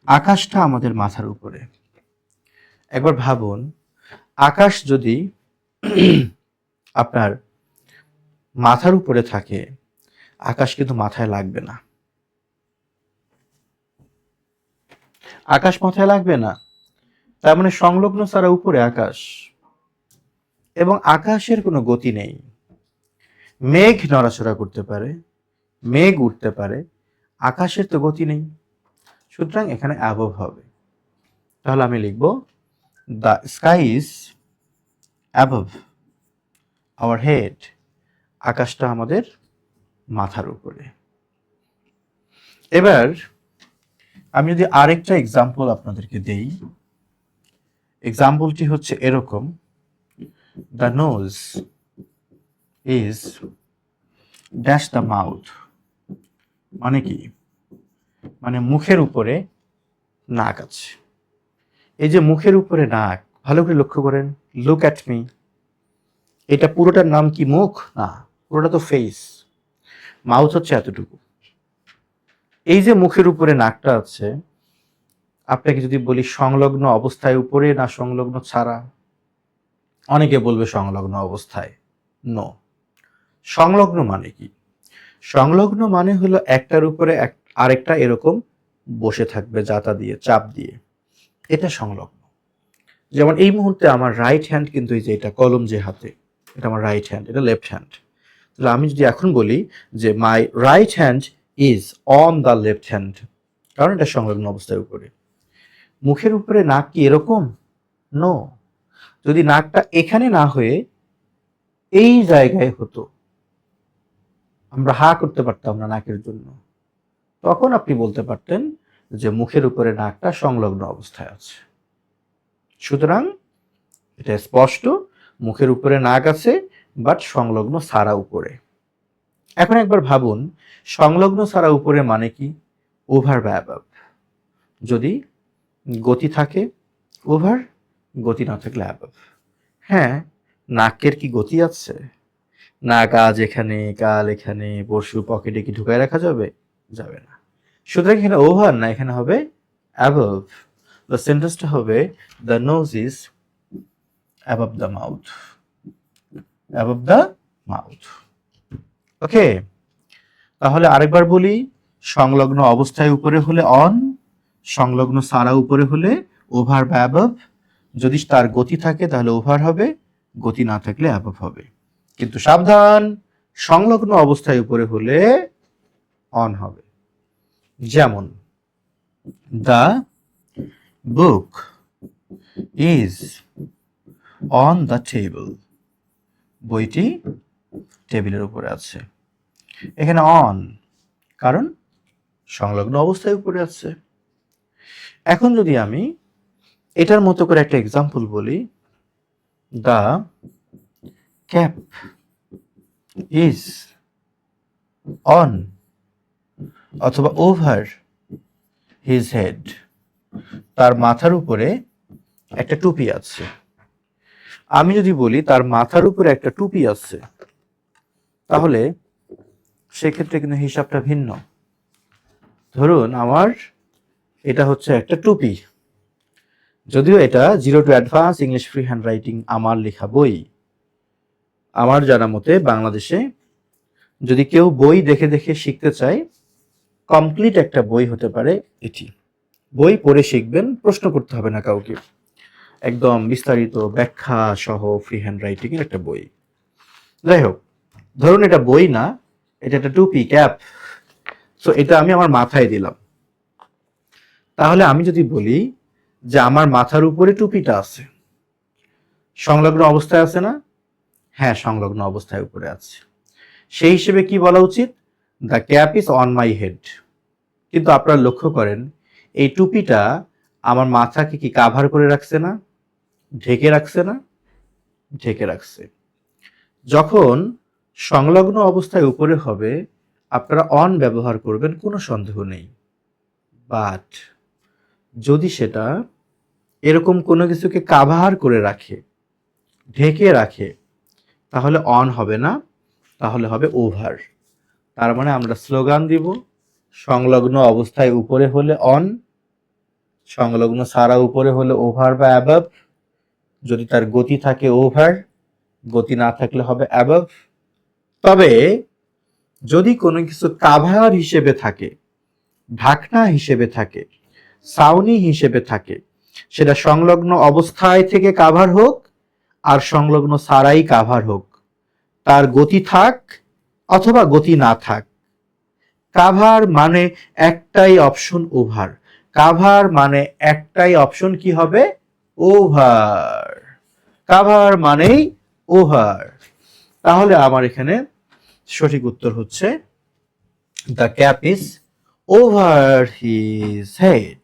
আকাশটা আমাদের মাথার উপরে। একবার ভাবুন, আকাশ যদি আপনার মাথার উপরে থাকে, আকাশ কিন্তু মাথায় লাগবে না। আকাশ মাথায় লাগবে না, তার মানে সংলগ্ন ছাড়া উপরে আকাশ, এবং আকাশের কোনো গতি নেই। মেঘ নড়াচড়া করতে পারে, মেঘ উঠতে পারে, আকাশের তো গতি নেই। সুতরাং এখানে অ্যাবভ হবে। তাহলে আমি লিখব the sky is above our head, আকাশটা আমাদের মাথার উপরে। এবার আমি যদি আরেকটা এক্সাম্পল আপনাদেরকে দেই, এক্সাম্পলটি হচ্ছে এরকম, the nose is dash the mouth. মানে কি? মানে মুখের উপরে নাক আছে। এই যে মুখের উপরে নাক, ভালো করে লক্ষ্য করেন, লুক অ্যাট মি। এটা পুরোটার নাম কি মুখ? না, পুরোটা তো ফেস। মাউথ হচ্ছে এতটুকু। এই যে মুখের উপরে নাকটা আছে, আপনাকে যদি বলি সংলগ্ন অবস্থায় উপরে না সংলগ্ন ছাড়া, অনেকে বলবে সংলগ্ন অবস্থায়। নো, সংলগ্ন মানে কি? সংলগ্ন মানে হলো একটার উপরে আরেকটা এরকম বসে থাকবে, জাতা দিয়ে, চাপ দিয়ে, এটা সংলগ্ন। যেমন এই মুহূর্তে আমার রাইট হ্যান্ড কিন্তু এই যে এটা কলম যে হাতে, এটা আমার রাইট হ্যান্ড, এটা লেফট হ্যান্ড। তাহলে আমি যদি এখন বলি যে my right hand is on the left hand, কারণ এটা সংলগ্ন অবস্থায় উপরে। মুখের উপরে নাক কি এরকম? নো। যদি নাকটা এখানে না হয়ে এই জায়গায় হতো, আমরা হা করতে পারতাম না নাকের জন্য, তখন আপনি বলতে পারতেন যে মুখের উপরে নাকটা সংলগ্ন অবস্থায় আছে। সুতরাং এটা স্পষ্ট, মুখের উপরে নাক আছে, বাট সংলগ্ন সারা উপরে। এখন একবার ভাবুন, সংলগ্ন সারা উপরে মানে কি? ওভার বা অ্যাবভ। যদি গতি থাকে ওভার, গতি না থাকলে অ্যাবভ। হ্যাঁ, নাকের কি গতি আছে? নাক আজ এখানে, কাল এখানে, পরশু পকেটে কি ঢুকায় রাখা যাবে? যাবে না। সুতরাং এখানে ওভার না, এখানে হবে অ্যাবভ। দ্য সেন্টেন্সটা হবে the nose is above the mouth, above the mouth. Okay, তাহলে আরেকবার বলি, সংলগ্ন অবস্থায় উপরে হলে অন, সংলগ্ন সারা উপরে হলে ওভার বা অ্যাবভ। যদি তার গতি থাকে তাহলে ওভার হবে, গতি না থাকলে অ্যাবভ হবে। কিন্তু সাবধান, সংলগ্ন অবস্থায় উপরে হলে অন হবে। যেমন the book is on the table, বইটি টেবিলের উপরে আছে। এখানে অন, কারণ সংলগ্ন অবস্থায় উপরে আছে। এখন যদি আমি এটার মতো করে একটা এক্সাম্পল বলি, দ্য ক্যাপ ইজ অন অথবা ওভার হিজ হেড, তার মাথার উপরে একটা টুপি আছে। আমি যদি বলি তার মাথার উপরে একটা টুপি আছে, তাহলে সেক্ষেত্রে কিন্তু হিসাবটা ভিন্ন। ধরুন আমার এটা হচ্ছে একটা টুপি, যদিও এটা 0 to advance English free hand writing আমার লেখা বই। আমার জানা মতে বাংলাদেশে যদি কেউ বই দেখে দেখে শিখতে চায়, কমপ্লিট একটা বই হতে পারে এটি। বই পড়ে শিখবেন, প্রশ্ন করতে হবে না কাউকে, একদম বিস্তারিত ব্যাখ্যা সহ ফ্রি হ্যান্ড রাইটিং এর একটা বই। যাই হোক, ধরুন এটা বই না, এটা একটা টুপি, ক্যাপ। সো এটা আমি আমার মাথায় দিলাম। তাহলে আমি যদি বলি যে আমার মাথার উপরে টুপিটা আছে, সংলগ্ন অবস্থায় আছে না? হ্যাঁ, সংলগ্ন অবস্থায় উপরে আছে। সেই হিসেবে কি বলা উচিত? The cap is on my head. কিন্তু আপনারা লক্ষ্য করেন, এই টুপিটা আমার মাথাকে কি কাভার করে রাখছে না? ঢেকে রাখছে না? ঢেকে রাখছে। যখন সংলগ্ন অবস্থায় উপরে হবে, আপনারা অন ব্যবহার করবেন, কোনো সন্দেহ নেই। বাট যদি সেটা এরকম কোনো কিছুকে কাভার করে রাখে, ঢেকে রাখে, তাহলে অন হবে না, তাহলে হবে ওভার। তার মানে আমরা স্লোগান দিব, সংলগ্ন অবস্থায় উপরে হলে অন, সংলগ্ন সারা উপরে হলে ওভার বা অ্যাবভ, যদি তার গতি থাকে ওভার, গতি না থাকলে হবে অ্যাবভ। তবে যদি কোনো কিছু কাভার হিসেবে থাকে, ঢাকনা হিসেবে থাকে, ছাউনি হিসেবে থাকে, সেটা সংলগ্ন অবস্থায় থেকে কাভার হোক আর সংলগ্ন সারাই কাভার হোক, তার গতি থাক অথবা গতি না থাক, কাভার মানে একটাই অপশন ওভার। কাভার মানে একটাই অপশন কি হবে, ওভার। কাভার মানেই ওভার। তাহলে আমার এখানে সঠিক উত্তর হচ্ছে the cap is over his head.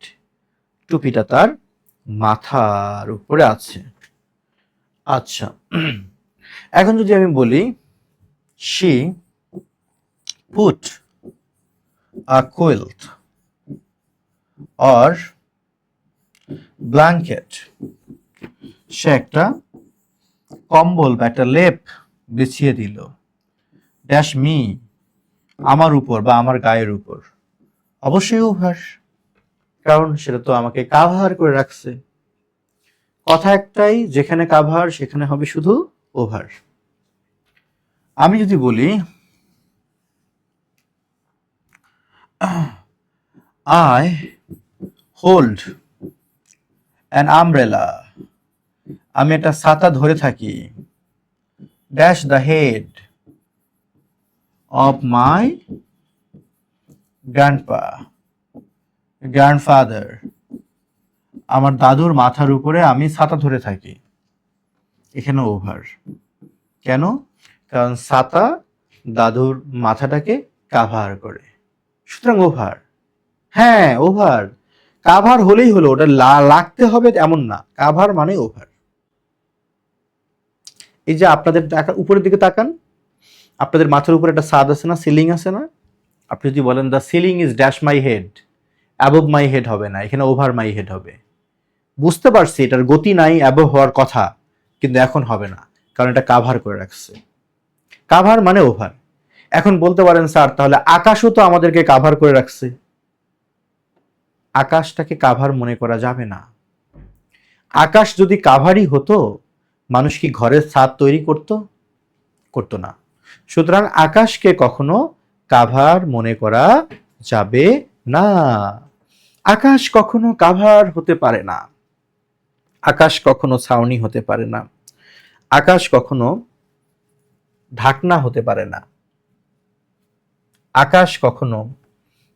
টুপিটা তার মাথার উপরে আছে। আচ্ছা, এখন যদি আমি বলি she put a quilt or blanket, সে একটা কম্বল বা একটা লেপ বিছিয়ে দিল, ড্যাশ মি, আমার উপর বা আমার গায়ের উপর। অবশ্যই ওভার, কারণ সেটা তো আমাকে কাভার করে রাখছে। কথা একটাই, যেখানে কাভার সেখানে হবে শুধু ওভার। আমি যদি বলি I hold an umbrella, আমি একটা ছাতা ধরে থাকি, dash the head of my grandfather, আমার দাদুর মাথার উপরে আমি ছাতা ধরে থাকি। এখানে ওভার। কেন? কারণ ছাতা দাদুর মাথাটাকে কাভার করে, সুতরাং ওভার। হ্যাঁ, ওভার। কাভার হলেই হলো, ওটা লাগতে হবে এমন না, কাভার মানে ওভার। এই যে আপনাদের উপরের দিকে তাকান, আপনাদের মাথার উপরে একটা ছাদ আছে না, সিলিং আছে না? আপনি যদি বলেন the ceiling is dash my head, above my head হবে না, এখানে ওভার মাই হেড হবে। বুঝতে পারছি এটার গতি নাই, অ্যাবভ হওয়ার কথা, কিন্তু এখন হবে না, কারণ এটা কাভার করে রাখছে। কাভার মানে ওভার। এখন বলতে পারেন স্যার তাহলে আকাশও তো আমাদেরকে কাভার করে রাখছে। আকাশটাকে কাভার মনে করা যাবে না। আকাশ যদি কাভারই হতো, মানুষ কি ঘরের ছাদ তৈরি করতো না। সুতরাং আকাশকে কখনো কাভার মনে করা যাবে না। আকাশ কখনো কাভার হতে পারে না। আকাশ কখনো ছাউনি হতে পারে না। আকাশ কখনো ঢাকনা হতে পারে না। আকাশ কখনো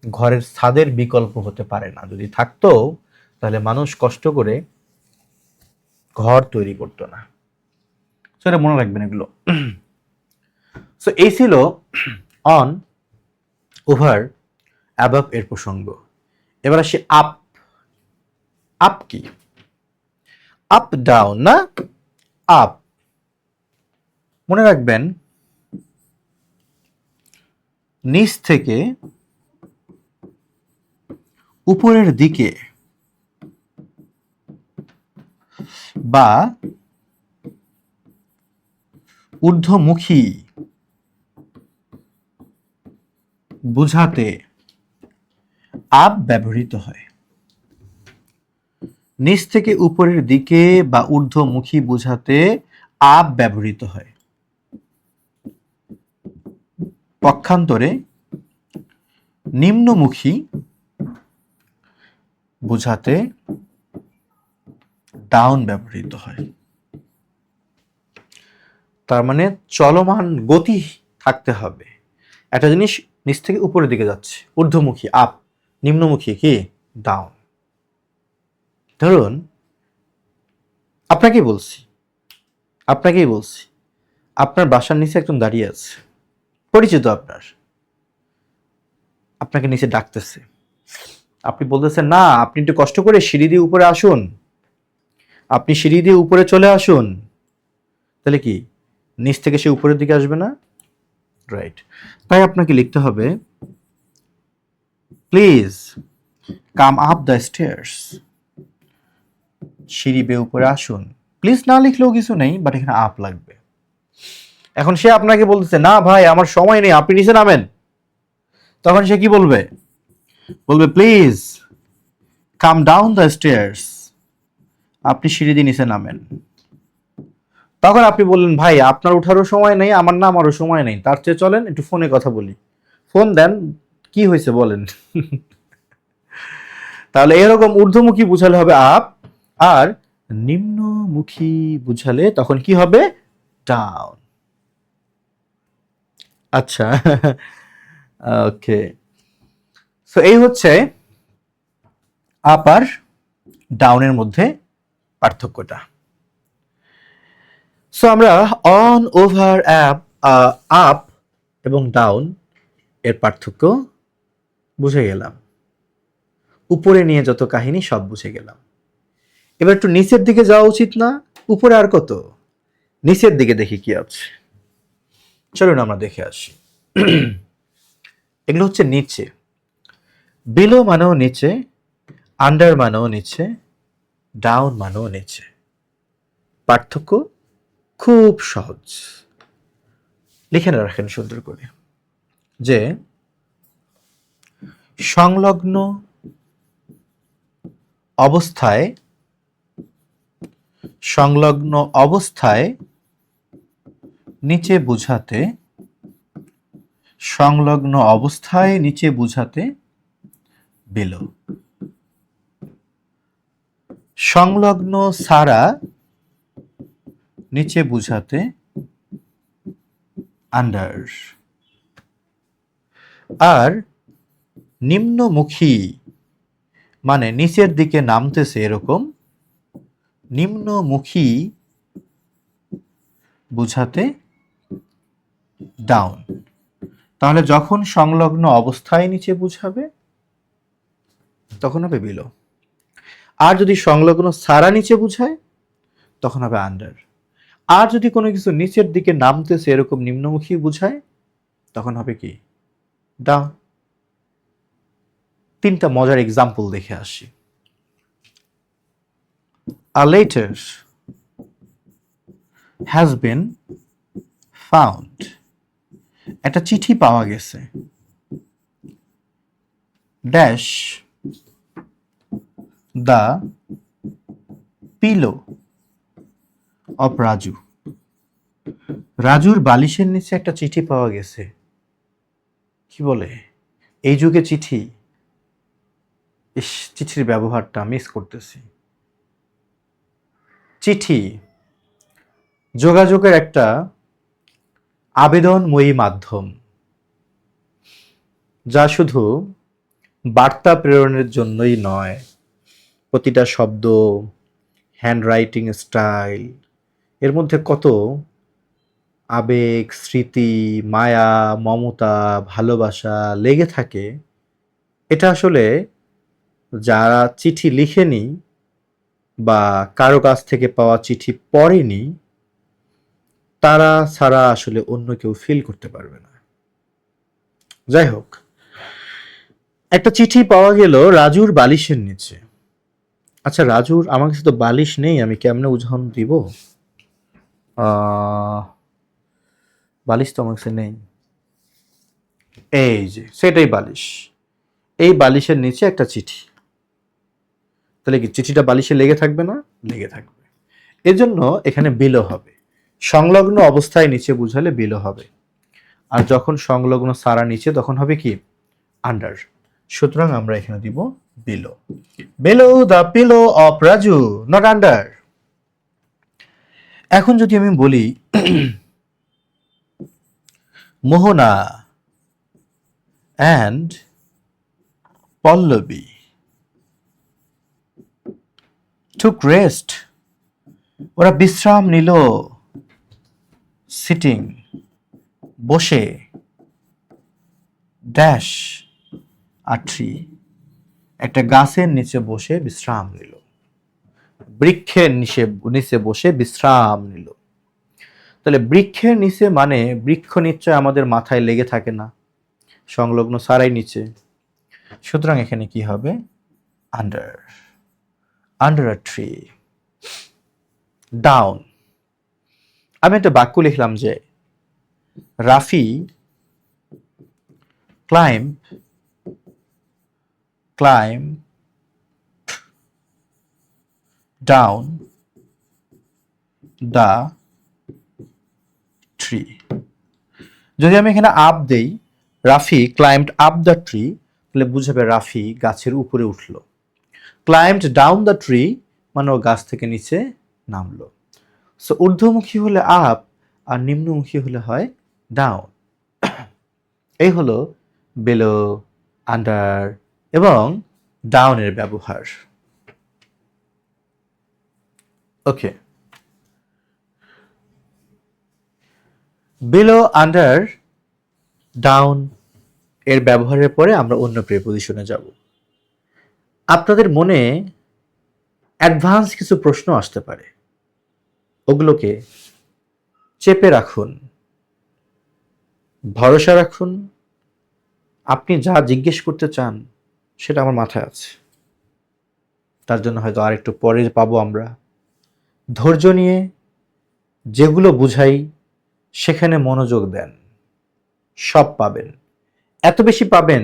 ঘরের ছাদের বিকল্প হতে পারে না। যদি থাকতো তাহলে মানুষ কষ্ট করে ঘর তৈরি করতো না। সেটা মনে রাখবেন এগুলো। সো এই ছিল অন, ওভার, অ্যাবভ এর প্রসঙ্গ। এবার আসি আপ। আপ কি? আপ ডাউন না, আপ। মনে রাখবেন নিচ থেকে উপরের দিকে বা ঊর্ধ্বমুখী বুঝাতে আপ ব্যবহৃত হয়। নিচ থেকে উপরের দিকে বা ঊর্ধ্বমুখী বুঝাতে আপ ব্যবহৃত হয়। পক্ষান্তরে নিম্নমুখী বুঝাতে ডাউন ব্যবহৃত হয়। তার মানে চলমান গতি থাকতে হবে। একটা জিনিস নিচ থেকে উপরের দিকে যাচ্ছে, ঊর্ধ্বমুখী আপ, নিম্নমুখী কি ডাউন। ধরুন আপনাকেই বলছি আপনার বাসার নিচে একজন দাঁড়িয়ে আছে, পরিচিত আপনার, আপনাকে নিচে ডাকতেছে। আপনি বলতেছেন না, আপনি একটু কষ্ট করে সিঁড়ি দিয়ে উপরে আসুন, আপনি সিঁড়ি দিয়ে উপরে চলে আসুন। তাহলে কি নিচ থেকে সে উপরের দিকে আসবে না? রাইট। তাই আপনাকে লিখতে হবে please come up the stairs, সিঁড়ি বেয়ে উপরে আসুন। প্লিজ না লিখলেও কিছু নেই, বাট এখানে আপ লাগবে। এখন সে আপনাকে বলতেছে না ভাই আমার সময় নেই, আপনি নিচে নামেন। তখন সে কি বলবে? বলবে please come down the stairs, আপনি সিঁড়ি দিয়ে নিচে নামেন। তখন আপনি বললেন ভাই আপনার ওঠারও সময় নেই, আমার নামারও সময় নেই, তার চেয়ে চলেন একটু ফোনে কথা বলি। ফোন দেন, কি হয়েছে বলেন। তাহলে এরকম ঊর্ধ্বমুখী বুঝালে হবে আপ, আর নিম্নমুখী বুঝালে তখন কি হবে? ডাউন। আচ্ছা, ওকে। সো এই হচ্ছে আপ আর ডাউনের মধ্যে পার্থক্যটা। সো আমরা অন, ওভার, আপ এবং ডাউন এর পার্থক্য বুঝে গেলাম। উপরে নিয়ে যত কাহিনী সব বুঝে গেলাম। এবার একটু নিচের দিকে যাওয়া উচিত না? উপরে আর কত, নিচের দিকে দেখি কি আছে। চলুন আমরা দেখে আসি। এগুলো হচ্ছে নিচে। বিলো মানেও নিচে, আন্ডার মানেও নিচে, ডাউন মানেও নিচে। পার্থক্য খুব সহজ, লিখে রাখেন সুন্দর করে যে সংলগ্ন অবস্থায় নিচে বুঝাতে, সংলগ্ন অবস্থায় নিচে বুঝাতে বিলো। সংলগ্ন ছাড়া নিচে বুঝাতে আন্ডার। আর নিম্নমুখী মানে নিচের দিকে নামতেছে এরকম, নিম্নমুখী বুঝাতে ডাউন। তাহলে যখন সংলগ্ন অবস্থায় নিচে বুঝাবে তখন হবে বিলো। আর যদি সংলগ্ন ছাড়া নিচে বুঝায় তখন হবে আন্ডার। আর যদি কোনো কিছু নিচের দিকে নামতেছে এরকম নিম্নমুখী বুঝায় তখন হবে কি? ডাউন। তিনটা মজার এক্সাম্পল দেখে আসি। A letter has been found. একটা চিঠি পাওয়া গেছে। Dash the pillow of Raju. রাজুর বালিশের নিচে একটা চিঠি পাওয়া গেছে। কি বলে? এই যুগে চিঠি, চিঠির ব্যবহারটা মিস করতেছি। চিঠি যোগাযোগের একটা আবেদনময়ী মাধ্যম, যা শুধু বার্তা প্রেরণের জন্যই নয়, প্রতিটা শব্দ, হ্যান্ডরাইটিং স্টাইল, এর মধ্যে কত আবেগ, স্মৃতি, মায়া, মমতা, ভালোবাসা লেগে থাকে। এটা আসলে যারা চিঠি লিখেনি বা কারো কাছ থেকে পাওয়া চিঠি পড়েনি তারা ছাড়া আসলে অন্য কেউ ফিল করতে পারবে না। যাই হোক, একটা চিঠি পাওয়া গেল রাজুর বালিশের নিচে। আচ্ছা, রাজুর, আমার কাছে তো বালিশ নেই, আমি কেমনে উদাহরণ দিব? বালিশ তো আমার কাছে নেই। এই যে সেটাই বালিশ। এই বালিশের নিচে একটা চিঠি, তাহলে কি চিঠিটা বালিশে লেগে থাকবে না? লেগে থাকবে। এজন্য এখানে বিলো হবে। সংলগ্ন অবস্থায় নিচে বুঝালে বিলো হবে, আর যখন সংলগ্ন সারা নিচে তখন হবে কি? আন্ডার। সুতরাং আমরা এখানে দিব below. Below the pillow of Raju, not under. এখন যদি আমি বলি মোহনা অ্যান্ড পল্লবী took rest, ওরা বিশ্রাম নিল, সিটিং বসে, ড্যাশ আ ট্রি একটা গাছের নিচে বসে বিশ্রাম নিল, বৃক্ষের নিচে বসে বিশ্রাম নিল। তাহলে বৃক্ষের নিচে মানে বৃক্ষ নিশ্চয় আমাদের মাথায় লেগে থাকে না, সংলগ্ন সারাই নিচে। সুতরাং এখানে কি হবে? Under. Under a tree. Down, আমি একটা বাক্য লিখলাম যে Rafi climb down the tree. যদি আমি এখানে আপ দেই, Rafi climbed up the tree, তাহলে বুঝাবে রাফি গাছের উপরে উঠলো। ক্লাইম্বড ডাউন দ্য ট্রি মানে ও গাছ থেকে নিচে নামলো। সো ঊর্ধ্বমুখী হলে আপ আর নিম্নমুখী হলে হয় ডাউন। এই হলো বিলো, আন্ডার এবং ডাউনের ব্যবহার। ওকে, বিলো, আন্ডার, ডাউন এর ব্যবহারের পরে আমরা অন্য প্রিপোজিশনে যাব। আপনাদের মনে অ্যাডভান্স কিছু প্রশ্ন আসতে পারে, ওগুলোকে চেপে রাখুন, ভরসা রাখুন। আপনি যা জিজ্ঞেস করতে চান সেটা আমার মাথায় আছে, তার জন্য হয়তো আরেকটু পরে পাবো আমরা। ধৈর্য নিয়ে যেগুলো বুঝাই সেখানে মনোযোগ দেন, সব পাবেন। এত বেশি পাবেন,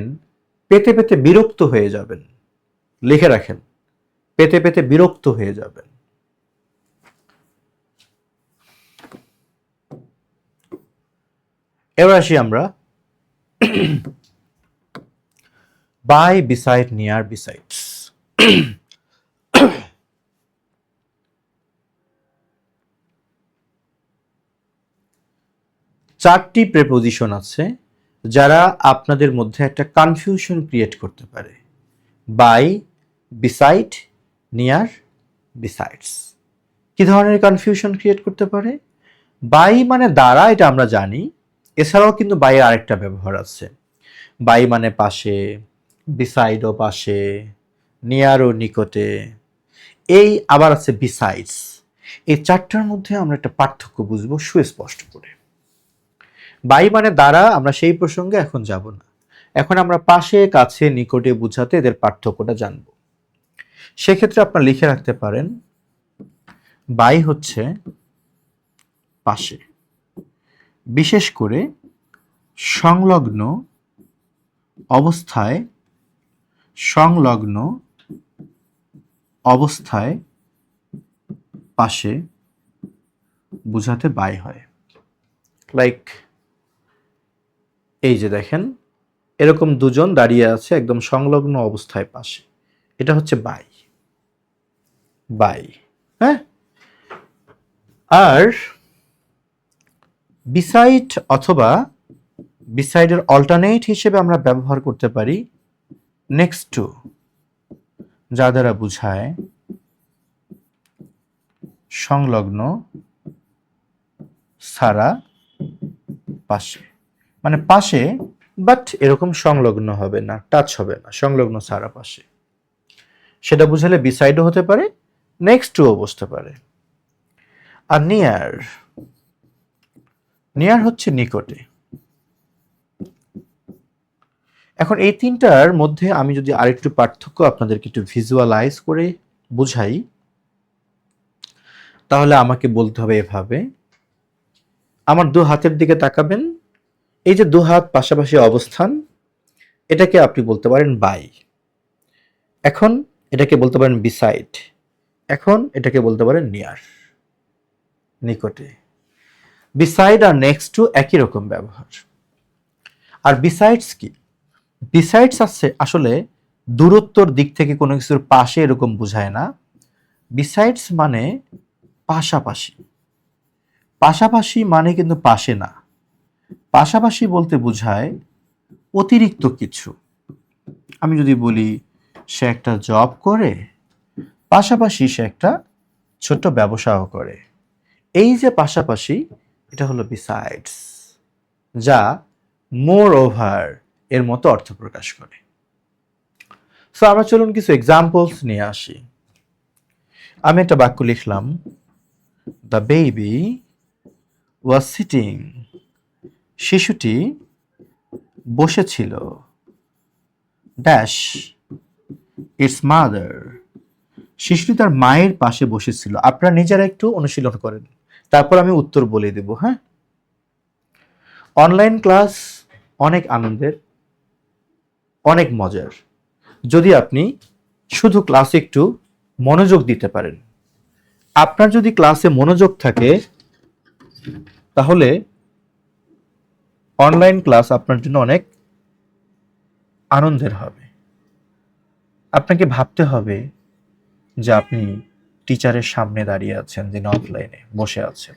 পেতে পেতে বিরক্ত হয়ে যাবেন। লিখে রাখেন, পেতে পেতে বিরক্ত হয়ে যাবেন। এবার আসি আমরা বাই, বিসাইড, নিয়ার, বিসাইডস। চারটি প্রেপোজিশন আছে যারা আপনাদের মধ্যে একটা কনফিউশন ক্রিয়েট করতে পারে। By, beside, near, besides. কি ধরনের কনফিউশন ক্রিয়েট করতে পারে? বাই মানে দ্বারা, এটা আমরা জানি। এছাড়াও কিন্তু বাইয়ের আরেকটা ব্যবহার আছে। বাই মানে পাশে, বিসাইডও পাশে, নিয়ারও নিকটে, এই আবার আছে বিসাইডস। এই চারটার মধ্যে আমরা একটা পার্থক্য বুঝবো সুস্পষ্ট করে। বাই মানে দ্বারা, আমরা সেই প্রসঙ্গে এখন যাব না। এখন আমরা পাশে, কাছে, নিকটে বুঝাতে এদের পার্থক্যটা জানব। সেক্ষেত্রে আপনারা লিখে রাখতে পারেন, বাই হচ্ছে পাশে, বিশেষ করে সংলগ্ন অবস্থায়, সংলগ্ন অবস্থায় পাশে বুঝাতে বাই হয়। লাইক এই যে দেখেন, এরকম দুজন দাঁড়িয়ে আছে একদম সংলগ্ন অবস্থায় পাশে, এটা হচ্ছে বাই। বাই, হ্যাঁ। আর বিসাইড অথবা বিসাইডের অল্টারনেট হিসেবে আমরা ব্যবহার করতে পারি নেক্সট টু, যা দ্বারা বুঝায় সংলগ্ন ছাড়া পাশে। মানে পাশে বাট এরকম সংলগ্ন হবে না, টাচ হবে না, সংলগ্ন ছাড়া পাশে। সেটা বুঝালে বিসাইডও হতে পারে, নেক্সট টুও বসতে পারে। আর নিয়ার, নিয়ার হচ্ছে নিকটে। এখন এই তিনটার মধ্যে আমি যদি আরেকটু পার্থক্য আপনাদেরকে একটু ভিজুয়ালাইজ করে বুঝাই, তাহলে আমাকে বলতে হবে এভাবে। আমার দু হাতের দিকে তাকাবেন, এই যে দু হাত পাশাপাশি অবস্থান, এটাকে আপনি বলতে পারেন বাই। এখন এটাকে বলতে পারেন বিসাইড। এখন এটাকে বলতে পারেন নিয়ার, নিকটে। বিসাইড আর নেক্সট টু একই রকম ব্যবহার। আর বিসাইডস কি? বিসাইডস আছে আসলে দূরত্বর দিক থেকে কোনো কিছুর পাশে এরকম বোঝায় না। বিসাইডস মানে পাশাপাশি। পাশাপাশি মানে কিন্তু পাশে না। পাশাপাশি বলতে বোঝায় অতিরিক্ত কিছু। আমি যদি বলি সে একটা জব করে, পাশাপাশি সে একটা ছোট্ট ব্যবসাও করে, এই যে পাশাপাশি, এটা হলো বিসাইডস, যা মোর ওভার এর মতো অর্থ প্রকাশ করে। সো আমরা চলুন কিছু এক্সাম্পলস নিয়ে আসি। আমি একটা বাক্য লিখলাম, দ্য বেবি ওয়াজ সিটিং, শিশুটি বসেছিল ড্যাশ ইটস মাদার, শিশুটি তার মায়ের পাশে বসেছিল। আপনারা নিজেরা একটু অনুশীলন করেন, তারপর আমি উত্তর বলে দেব। হ্যাঁ, অনলাইন ক্লাস অনেক আনন্দের, অনেক মজার, যদি আপনি শুধু ক্লাসে একটু মনোযোগ দিতে পারেন। আপনার যদি ক্লাসে মনোযোগ থাকে, তাহলে অনলাইন ক্লাস আপনার জন্য অনেক আনন্দের হবে। আপনাকে ভাবতে হবে যে আপনি টিচারের সামনে দাঁড়িয়ে আছেন, যিনি অফলাইনে বসে আছেন,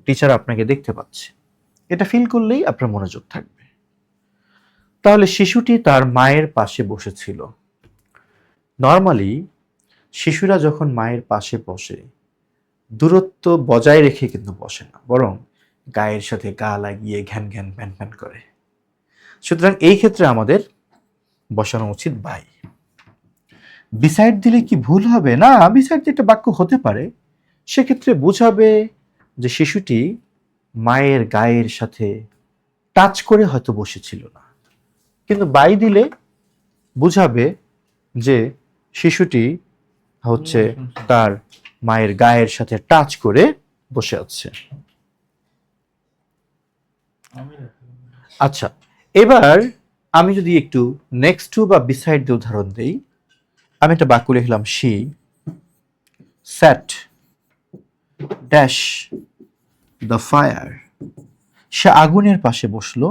টিচার আপনাকে দেখতে পাচ্ছে। এটা ফিল করলেই আপনার মনোযোগ থাকবে। তাহলে শিশুটি তার মায়ের পাশে বসেছিল, নর্মালি শিশুরা যখন মায়ের পাশে বসে দূরত্ব বজায় রেখে কিন্তু বসে না, বরং গায়ের সাথে গা লাগিয়ে ঘ্যান ঘ্যান প্যান প্যান করে। সুতরাং এই ক্ষেত্রে আমাদের বসানো উচিত বাই। বিসাইড দিলে কি ভুল হবে? না, বিসাইড দিয়ে একটা বাক্য হতে পারে। সেক্ষেত্রে বোঝাবে যে শিশুটি মায়ের গায়ের সাথে টাচ করে হয়তো বসেছিল না, কিন্তু বাই দিলে বুঝাবে যে শিশুটি হচ্ছে তার মায়ের গায়ের সাথে টাচ করে বসে আছে। আচ্ছা, এবার আমি যদি একটু নেক্সট টু বা বিসাইড দিয়ে উদাহরণ দেই, আমি একটা বাক্য লিখলাম she sat dash the fire. সে আগুনের পাশে বসলো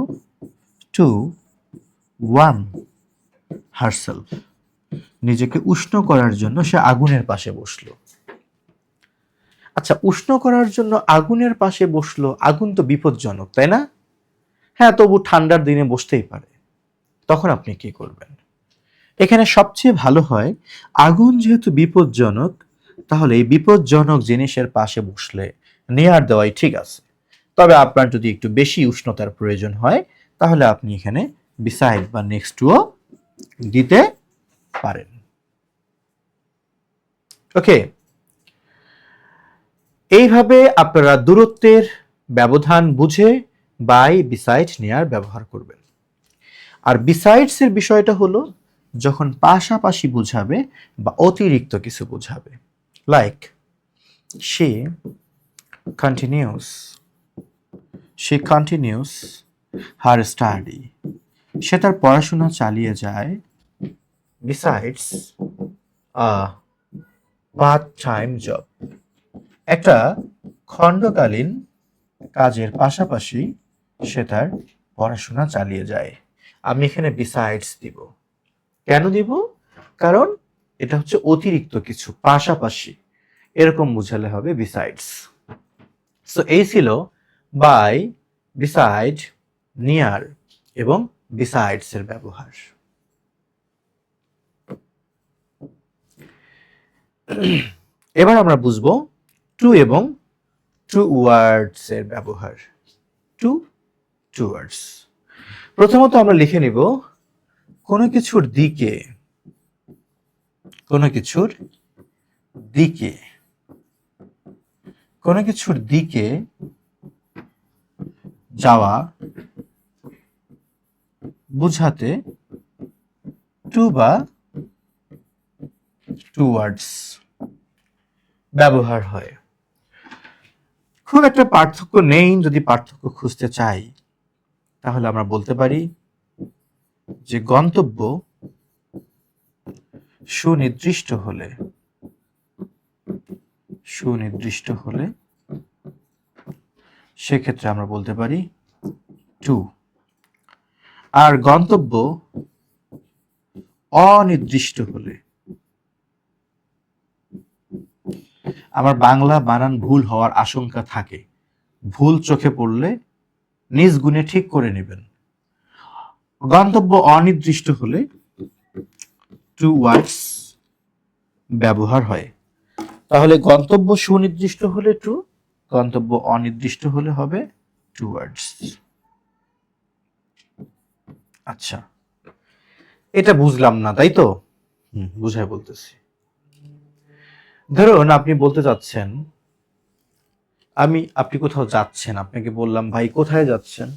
টু ওয়ার্ম হারসেলফ। নিজেকে উষ্ণ করার জন্য সে আগুনের পাশে বসলো। আচ্ছা, উষ্ণ করার জন্য আগুনের পাশে বসলো, আগুন তো বিপজ্জনক, তাই না? হ্যাঁ, তবু ঠান্ডার দিনে বসতেই পারে। তখন আপনি কি করবেন? এখানে সবচেয়ে ভালো হয়, আগুন যেহেতু বিপজ্জনক, তাহলে এই বিপজ্জনক জিনিসের পাশে বসলে নিয়ার দেওয়াই ঠিক আছে। তবে আপনার যদি একটু বেশি উষ্ণতার প্রয়োজন হয়, তাহলে আপনি এখানে বিসাইড বা নেক্সট টুও দিতে পারেন। ওকে, এইভাবে আপনারা দূরত্বের ব্যবধান বুঝে বাই বিসাইড নিয়ার ব্যবহার করবেন। আর বিসাইডস এর বিষয়টা হলো যখন পাশাপাশি বুঝাবে বা অতিরিক্ত কিছু বুঝাবে। Like she continues her study। সে তার পড়াশোনা চালিয়ে যায়। Besides a part-time job। একটা খণ্ডকালীন কাজের পাশাপাশি সে তার পড়াশোনা চালিয়ে যায়। আমি এখানে বিসাইডস দিব। কেন দিব? কারণ এটা হচ্ছে অতিরিক্ত কিছু, পাশাপাশি, এরকম বুঝালে হবে বিসাইডস। সো এই ছিল বাই, বিসাইড, নিয়ার এবং বিসাইডস এর ব্যবহার। এবার আমরা বুঝবো টু এবং টুওয়ার্ডস এর ব্যবহার। টুওয়ার্ডস, প্রথমত আমরা লিখে নিব কোনো কিছুর দিকে, কোনো কিছুর দিকে, কোনো কিছুর দিকে যাওয়া বুঝাতে টু বা টুওয়ার্ডস ব্যবহার হয়। খুব একটা পার্থক্য নেই। যদি পার্থক্য খুঁজতে চাই তাহলে আমরা বলতে পারি যে গন্তব্য সুনির্দিষ্ট হলে সেক্ষেত্রে আমরা বলতে পারি টু। আর গন্তব্য অনির্দিষ্ট হলে, আমার বাংলা বানান ভুল হওয়ার আশঙ্কা থাকে, ভুল চোখে পড়লে নিজ গুণে ঠিক করে নেবেন। গন্তব্য অনির্দিষ্ট হলে টুওয়ার্ডস ব্যবহার হয়। তাহলে গন্তব্য সুনির্দিষ্ট হলে টু, গন্তব্য অনির্দিষ্ট হলে হবে টুওয়ার্ডস। আচ্ছা, এটা বুঝলাম না, তাই তো? বুঝাই বলতেছি। ধরুন আপনি বলতে চাচ্ছেন, আপনি কোথাও যাচ্ছেন, আপনাকে বললাম ভাই কোথায় যাচ্ছেন,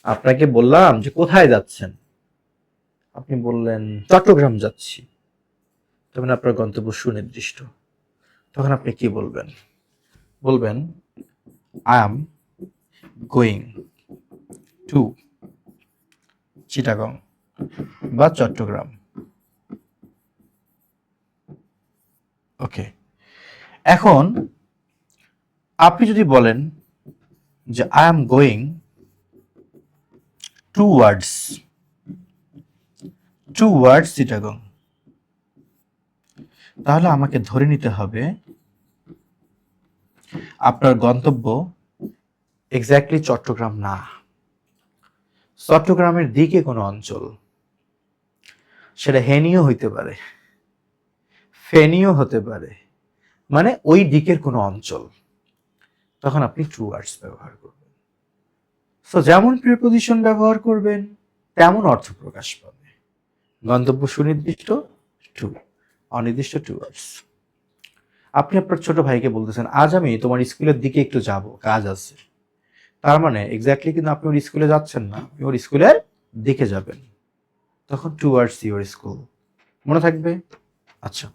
আপনাকে বললাম যে কোথায় যাচ্ছেন, আপনি বললেন চট্টগ্রাম যাচ্ছি, তখন আপনার গন্তব্য সুনির্দিষ্ট। তখন আপনি কি বলবেন? বলবেন I am going to Chittagong বা চট্টগ্রাম। ওকে, এখন আপনি যদি বলেন যে I am going towards Chittagong, তাহলে আমাকে ধরে নিতে হবে আপনার গন্তব্য এক্স্যাক্টলি চট্টগ্রাম না, চট্টগ্রামের দিকে কোনো অঞ্চল। সেটা হেনিও হইতে পারে, ফেনিও হতে পারে, মানে ওই দিকের কোনো অঞ্চল, তখন আপনি টু ওয়ার্ডস ব্যবহার করবেন। সো যেমন প্রিপোজিশন ব্যবহার করবেন তেমন অর্থ প্রকাশ পাবে। গন্তব্য সুনির্দিষ্ট, টু, অনির্দিষ্ট টু ওয়ার্ডস। আপনি আপনার ছোট ভাইকে বলতেছেন আজ আমি তোমার স্কুলের দিকে একটু যাব, কাজ আছে। তার মানে এক্স্যাক্টলি কিন্তু আপনি ওর স্কুলে যাচ্ছেন না, আপনি ওর স্কুলের দিকে যাবেন, তখন টুয়ার্ডস ইউর স্কুল। মনে থাকবে? আচ্ছা,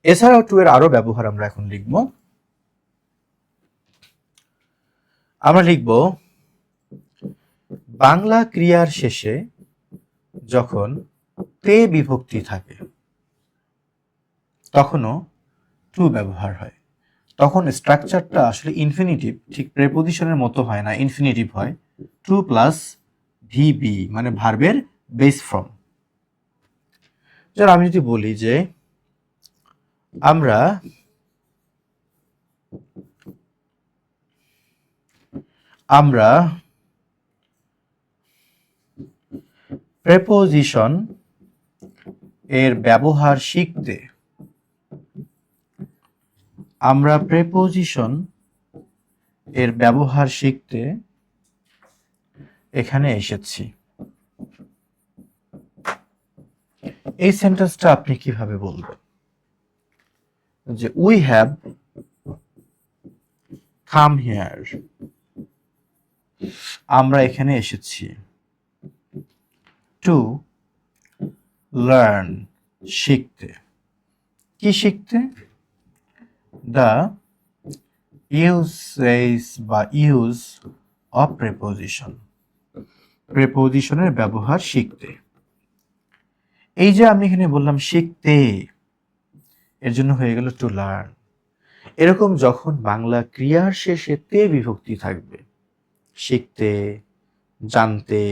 এছাড়াও টু এর আরো ব্যবহার আমরা এখন লিখব। আমরা লিখব বাংলা ক্রিয়ার শেষে যখন তে বিভক্তি থাকে তখনও টু ব্যবহার হয়। তখন স্ট্রাকচারটা আসলে ইনফিনিটিভ, ঠিক প্রেপোজিশনের মতো হয় না, ইনফিনিটিভ হয়। টু প্লাস ভিবি মানে ভার্বের বেস ফর্ম। যারা আমি যদি বলি যে আমরা আমরা প্রেপোজিশন এর ব্যবহার শিখতে আমরা প্রেপোজিশন এর ব্যবহার শিখতে এখানে এসেছি। এই সেন্টেন্সটা আপনি কিভাবে বলবেন? যে উই হ্যাভ কাম হিয়ার, আমরা এখানে এসেছি। টু লার্ন, শিখতে। কি শিখতে? দ্য ইউসেজ বা ইউজ অফ প্রেপোজিশন, প্রেপোজিশনের ব্যবহার শিখতে। এই যে আমি এখানে বললাম শিখতে, এর জন্য হয়ে গেল টু লার্ন। এরকম যখন বাংলা ক্রিয়ার শেষে তে বিভক্তি থাকবে, শিখতে, জানতে,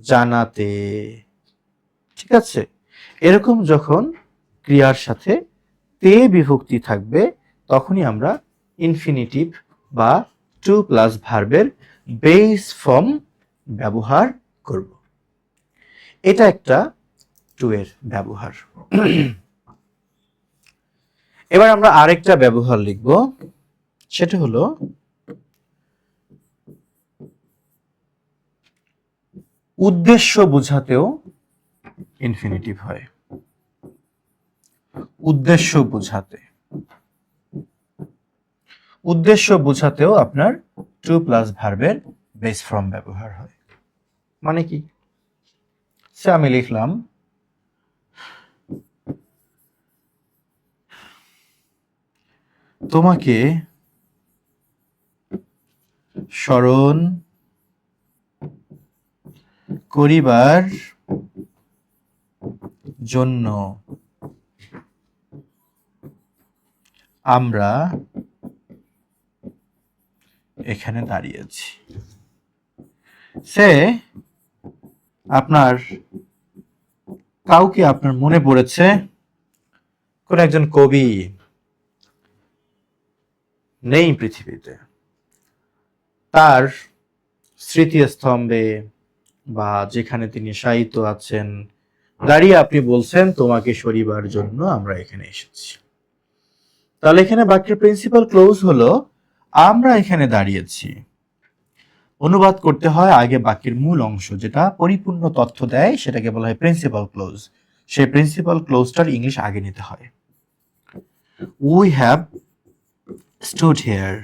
জানাতে, ঠিক আছে, এরকম যখন ক্রিয়ার সাথে তে বিভক্তি থাকবে তখনই আমরা ইনফিনিটিভ বা টু প্লাস ভার্বের বেস ফর্ম ব্যবহার করব। এটা একটা টু এর ব্যবহার। এবার আমরা আরেকটা ব্যবহার লিখব, সেটা হলো উদ্দেশ্য বোঝাতেও ইনফিনিটিভ হয়। উদ্দেশ্য বোঝাতে, উদ্দেশ্য বোঝাতেও আপনার টু প্লাস ভার্বের বেস ফর্ম ব্যবহার হয়। মানে কি? সে আমি লিখলাম তোমাকে স্মরণ করিবার জন্য আমরা এখানে দাঁড়িয়েছি। সে আপনার কাউকে আপনার মনে পড়েছে, কোন একজন কবি নেই পৃথিবীতে, তার স্মৃতিস্তম্ভে বা যেখানে তিনি শায়িত আছেন দাঁড়িয়ে আপনি বলছেন তোমাকে সরিবার জন্য আমরা এখানে এসেছি। তাহলে এখানে বাক্যের প্রিন্সিপাল ক্লোজ হলো আমরা এখানে দাঁড়িয়েছি। অনুবাদ করতে হয় আগে বাক্যের মূল অংশ যেটা পরিপূর্ণ তথ্য দেয় সেটাকে বলা হয় প্রিন্সিপাল ক্লোজ। সেই প্রিন্সিপাল ক্লোজটার ইংলিশ আগে নিতে হয়। উই হ্যাভ স্টুড হিয়ার,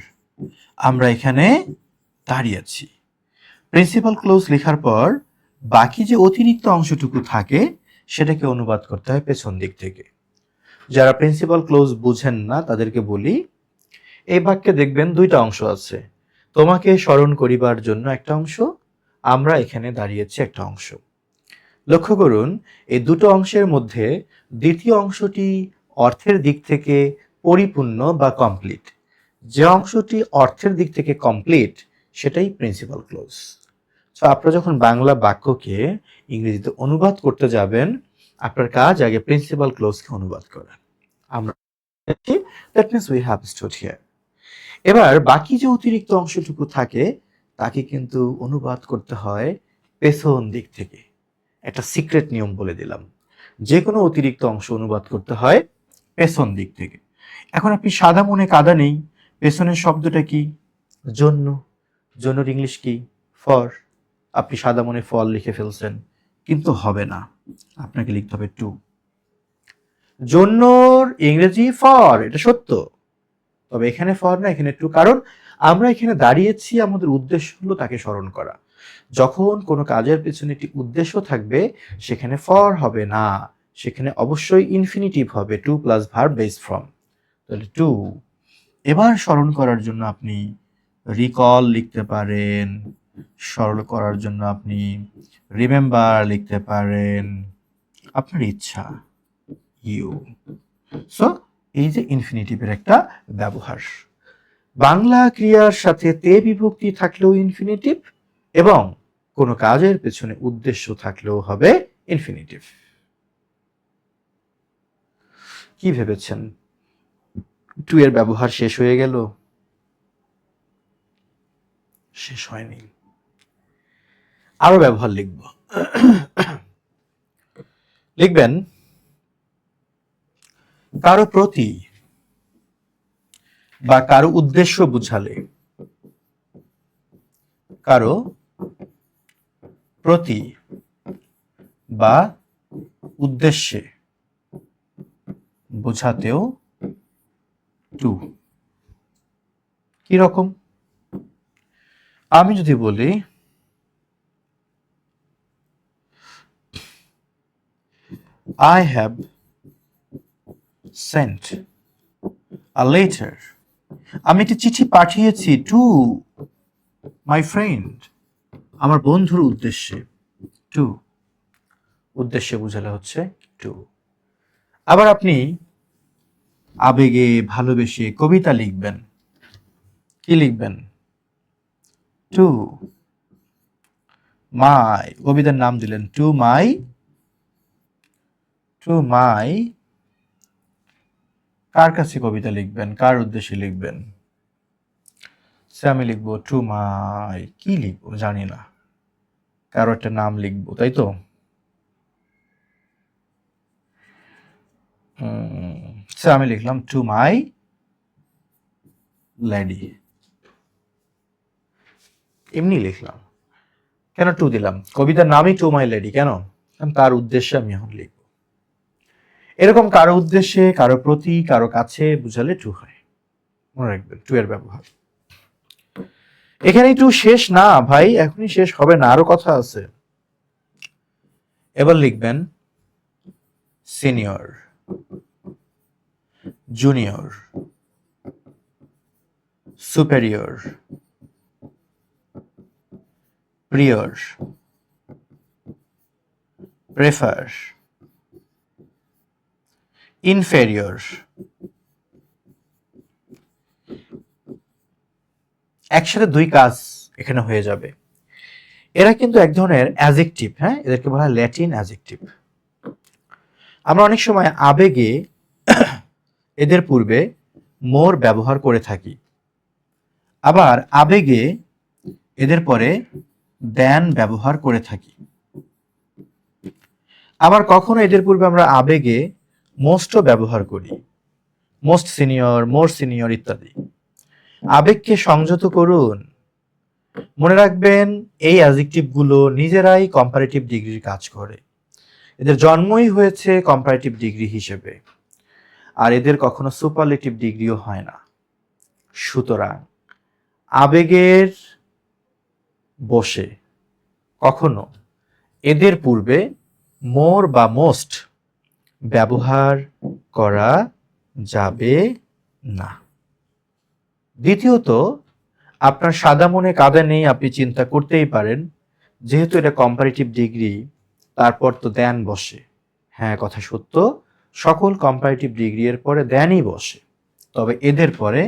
আমরা এখানে দাঁড়িয়েছি। প্রিন্সিপাল ক্লোজ লেখার পর বাকি যে অতিরিক্ত অংশটুকু থাকে সেটাকে অনুবাদ করতে হয় পেছন দিক থেকে। যারা প্রিন্সিপাল ক্লোজ বুঝেন না তাদেরকে বলি, এই বাক্যে দেখবেন দুইটা অংশ আছে, তোমাকে স্মরণ করিবার জন্য একটা অংশ, আমরা এখানে দাঁড়িয়েছি একটা অংশ। লক্ষ্য করুন এই দুটো অংশের মধ্যে দ্বিতীয় অংশটি অর্থের দিক থেকে পরিপূর্ণ বা কমপ্লিট। যে অংশটি অর্থের দিক থেকে কমপ্লিট সেটাই প্রিন্সিপাল ক্লোজ। তো আপনারা যখন বাংলা বাক্যকে ইংরেজিতে অনুবাদ করতে যাবেন আপনার কাজ আগে প্রিন্সিপাল ক্লোজকে অনুবাদ করা। আমরা that means we have stood here. এবার বাকি যে অতিরিক্ত অংশটুকু থাকে তাকে কিন্তু অনুবাদ করতে হয় পেছন দিক থেকে। একটা সিক্রেট নিয়ম বলে দিলাম, যে কোনো অতিরিক্ত অংশ অনুবাদ করতে হয় পেছন দিক থেকে। এখন আপনি সাদা মনে কাদা নেই, পেছনের শব্দটা কি? জন্য। জন্যর ইংলিশ কি? ফর। আপনি সাদা মনে ফল লিখে ফেলছেন, কিন্তু হবে না, আপনাকে লিখতে হবে টু। জন্যর ইংরেজি ফর, এটা সত্য, তবে এখানে ফর না, এখানে টু। কারণ আমরা এখানে দাঁড়িয়েছি, আমাদের উদ্দেশ্য হলো তাকে স্মরণ করা। যখন কোনো কাজের পেছনে একটি উদ্দেশ্য থাকবে, সেখানে ফর হবে না, সেখানে অবশ্যই ইনফিনিটিভ হবে, to plus verb base form. তাহলে টু। এবার স্মরণ করার জন্য আপনি রিকল লিখতে পারেন, স্মরণ করার জন্য আপনি রিমেম্বার লিখতে পারেন, আপনার ইচ্ছা, ইউ। সো এই যে ইনফিনিটিভের একটা ব্যবহার, বাংলা ক্রিয়ার সাথে তে বিভক্তি থাকলেও ইনফিনিটিভ, এবং কোনো কাজের পেছনে উদ্দেশ্য থাকলেও হবে ইনফিনিটিভ। কি ভেবেছেন টু এর ব্যবহার শেষ হয়ে গেল? শেষ হয়নি, আরো ব্যবহার লিখব। লিখবেন কারো প্রতি বা কারো উদ্দেশ্য বুঝালে, কারো প্রতি বা উদ্দেশ্যে বোঝাতেও টু। কি রকম? আমি যদি বলি I have sent a letter, আমি একটি চিঠি পাঠিয়েছি টু মাই ফ্রেন্ড, আমার বন্ধুর উদ্দেশ্যে, টু। উদ্দেশ্যে বুঝালে হচ্ছে টু। আবার আপনি আবেগে ভালোবেসে কবিতা লিখবেন, কি লিখবেন? টু মাই, কবিতার নাম দিলেন টু মাই, টু মাই, কার কাছে কবিতা লিখবেন, কার উদ্দেশ্যে লিখবেন? সে আমি লিখবো টু মাই, কি লিখবো জানি না, কারো একটা নাম লিখবো, তাই তো? সে আমি লিখলাম টু মাই লেডি, এমনি লিখলাম। কেন টু দিলাম? কবিতার নামই টু মাই লেডি, কেন? তার উদ্দেশ্যে আমি এখন লিখবো। এরকম কারো উদ্দেশ্যে, কারো প্রতি, কারো কাছে বুঝালে টু হয়, মনে রাখবেন টু এর ব্যবহার। এখানেই টু শেষ না ভাই, এখনই শেষ হবে না, আরো কথা আছে। এবার লিখবেন সিনিয়র, জুনিয়র, সুপেরিয়র, প্রিয়র, প্রেফার, ইনফেরিয়র। একসাথে দুই কাজ এখানে হয়ে যাবে। এরা কিন্তু এক ধরনের অ্যাজেক্টিভ, হ্যাঁ, এদেরকে বলা হয় ল্যাটিন অ্যাজেক্টিভ। আমরা অনেক সময় আবেগে এদের পূর্বে মোর ব্যবহার করে থাকি, আবার আবেগে এদের পরে দেন ব্যবহার করে থাকি, আবার কখনো এদের পূর্বে আমরা আবেগে মোস্টও ব্যবহার করি, মোস্ট সিনিয়র, মোর সিনিয়র ইত্যাদি। আবেগকে সংযত করুন। মনে রাখবেন এই অ্যাডজেক্টিভ গুলো নিজেরাই কম্পারেটিভ ডিগ্রির কাজ করে, এদের জন্মই হয়েছে কম্পারেটিভ ডিগ্রি হিসেবে, আর এদের কখনো সুপারলেটিভ ডিগ্রিও হয় না। সুতরাং আবেগের বসে কখনো এদের পূর্বে মোর বা মোস্ট ব্যবহার করা যাবে না। দ্বিতীয়ত, আপনার সাদা মনে কাদা নেই, আপনি চিন্তা করতেই পারেন, যেহেতু এটা কম্পারেটিভ ডিগ্রি, তারপর তো দেন বসে। হ্যাঁ, কথা সত্য, সকল কম্পারেটিভ ডিগ্রি এর পরে দেনই বসে, তবে এদের পরে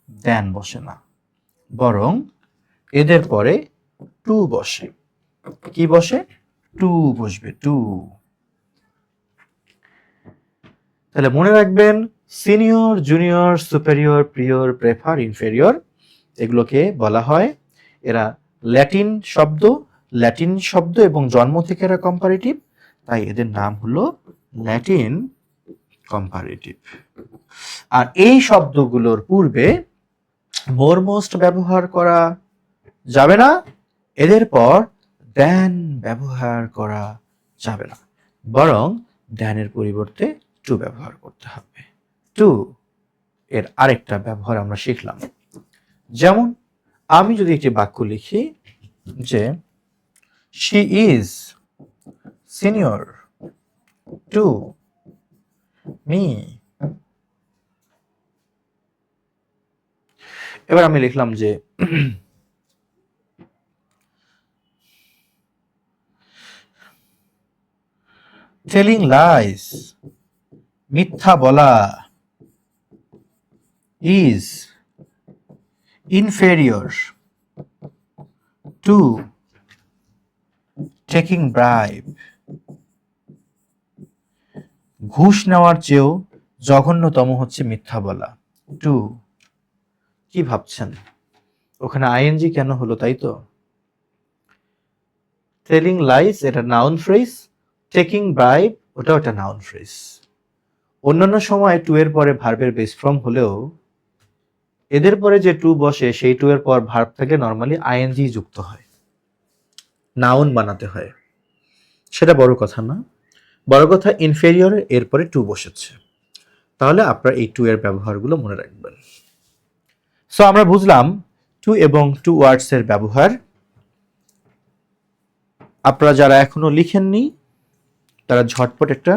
দেন বসে না, বরং এদের পরে টু বসে। কি বসে? টু বসবে, টু। তাহলে মনে রাখবেন সিনিয়র, জুনিয়র, সুপেরিয়র, প্রিয়র, প্রেফার, ইনফেরিয়র, এগুলোকে বলা হয়, এরা ল্যাটিন শব্দ, ল্যাটিন শব্দ এবং জন্ম থেকে এরা কম্পারেটিভ, তাই এদের নাম হলো ল্যাটিন কম্পারেটিভ। আর এই শব্দগুলোর পূর্বে মোর মোস্ট ব্যবহার করা যাবে না, এদের পর দেন ব্যবহার করা যাবে না, বরং দেনের পরিবর্তে টু ব্যবহার করতে হবে। টু এর আরেকটা ব্যবহার আমরা শিখলাম। যেমন আমি যদি একটি বাক্য লিখি যে she is senior to me, এবার আমি লিখলাম যে টেলিং লাইস মিথ্যা বলা is inferior to taking bribe, ঘুষ নেওয়ার চেয়েও জঘন্যতম হচ্ছে মিথ্যা বলা। টু, কি ভাবছেন ওখানে আইএনজি কেন হলো, তাই তো? টেলিং লাইস এটা নাউন ফ্রেজ, টেকিং ব্রাইব ওটাও একটা নাউন ফ্রেজ। অন্যান্য সময় টু এর পরে ভার্বের বেস ফর্ম হলেও এদের পরে যে টু বসে সেই টু এর পর ভার্ব থেকে নর্মালি আইএনজি যুক্ত হয়, নাউন বানাতে হয়। সেটা বড় কথা না, বড় কথা ইনফেরিয়র এরপরে টু বসেছে, তাহলে আপনারা এই টু এর ব্যবহারগুলো মনে রাখবেন। সো আমরা বুঝলাম টু এবং টু ওয়ার্ডস এর ব্যবহার। আপনারা যারা এখনো লিখেননি তারা ঝটপট একটা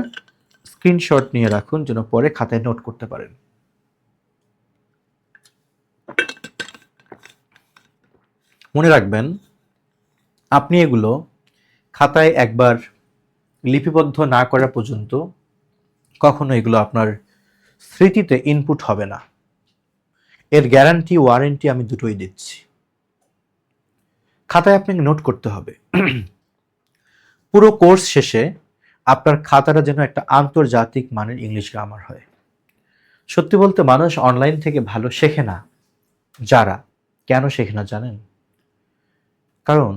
স্ক্রিনশট নিয়ে রাখুন যেন পরে খাতায় নোট করতে পারেন। মনে রাখবেন আপনি এগুলো খাতায় একবার লিপিবদ্ধ না করা পর্যন্ত কখনো এগুলো আপনার স্মৃতিতে ইনপুট হবে না। এর গ্যারান্টি ওয়ারেন্টি আমি দুটোই দিচ্ছি। খাতায় আপনাকে নোট করতে হবে। পুরো কোর্স শেষে আপনার খাতাটা যেন একটা আন্তর্জাতিক মানের ইংলিশ গ্রামার হয়। সত্যি বলতে মানুষ অনলাইন থেকে ভালো শেখে না। যারা কেন শেখে না জানেন? কারণ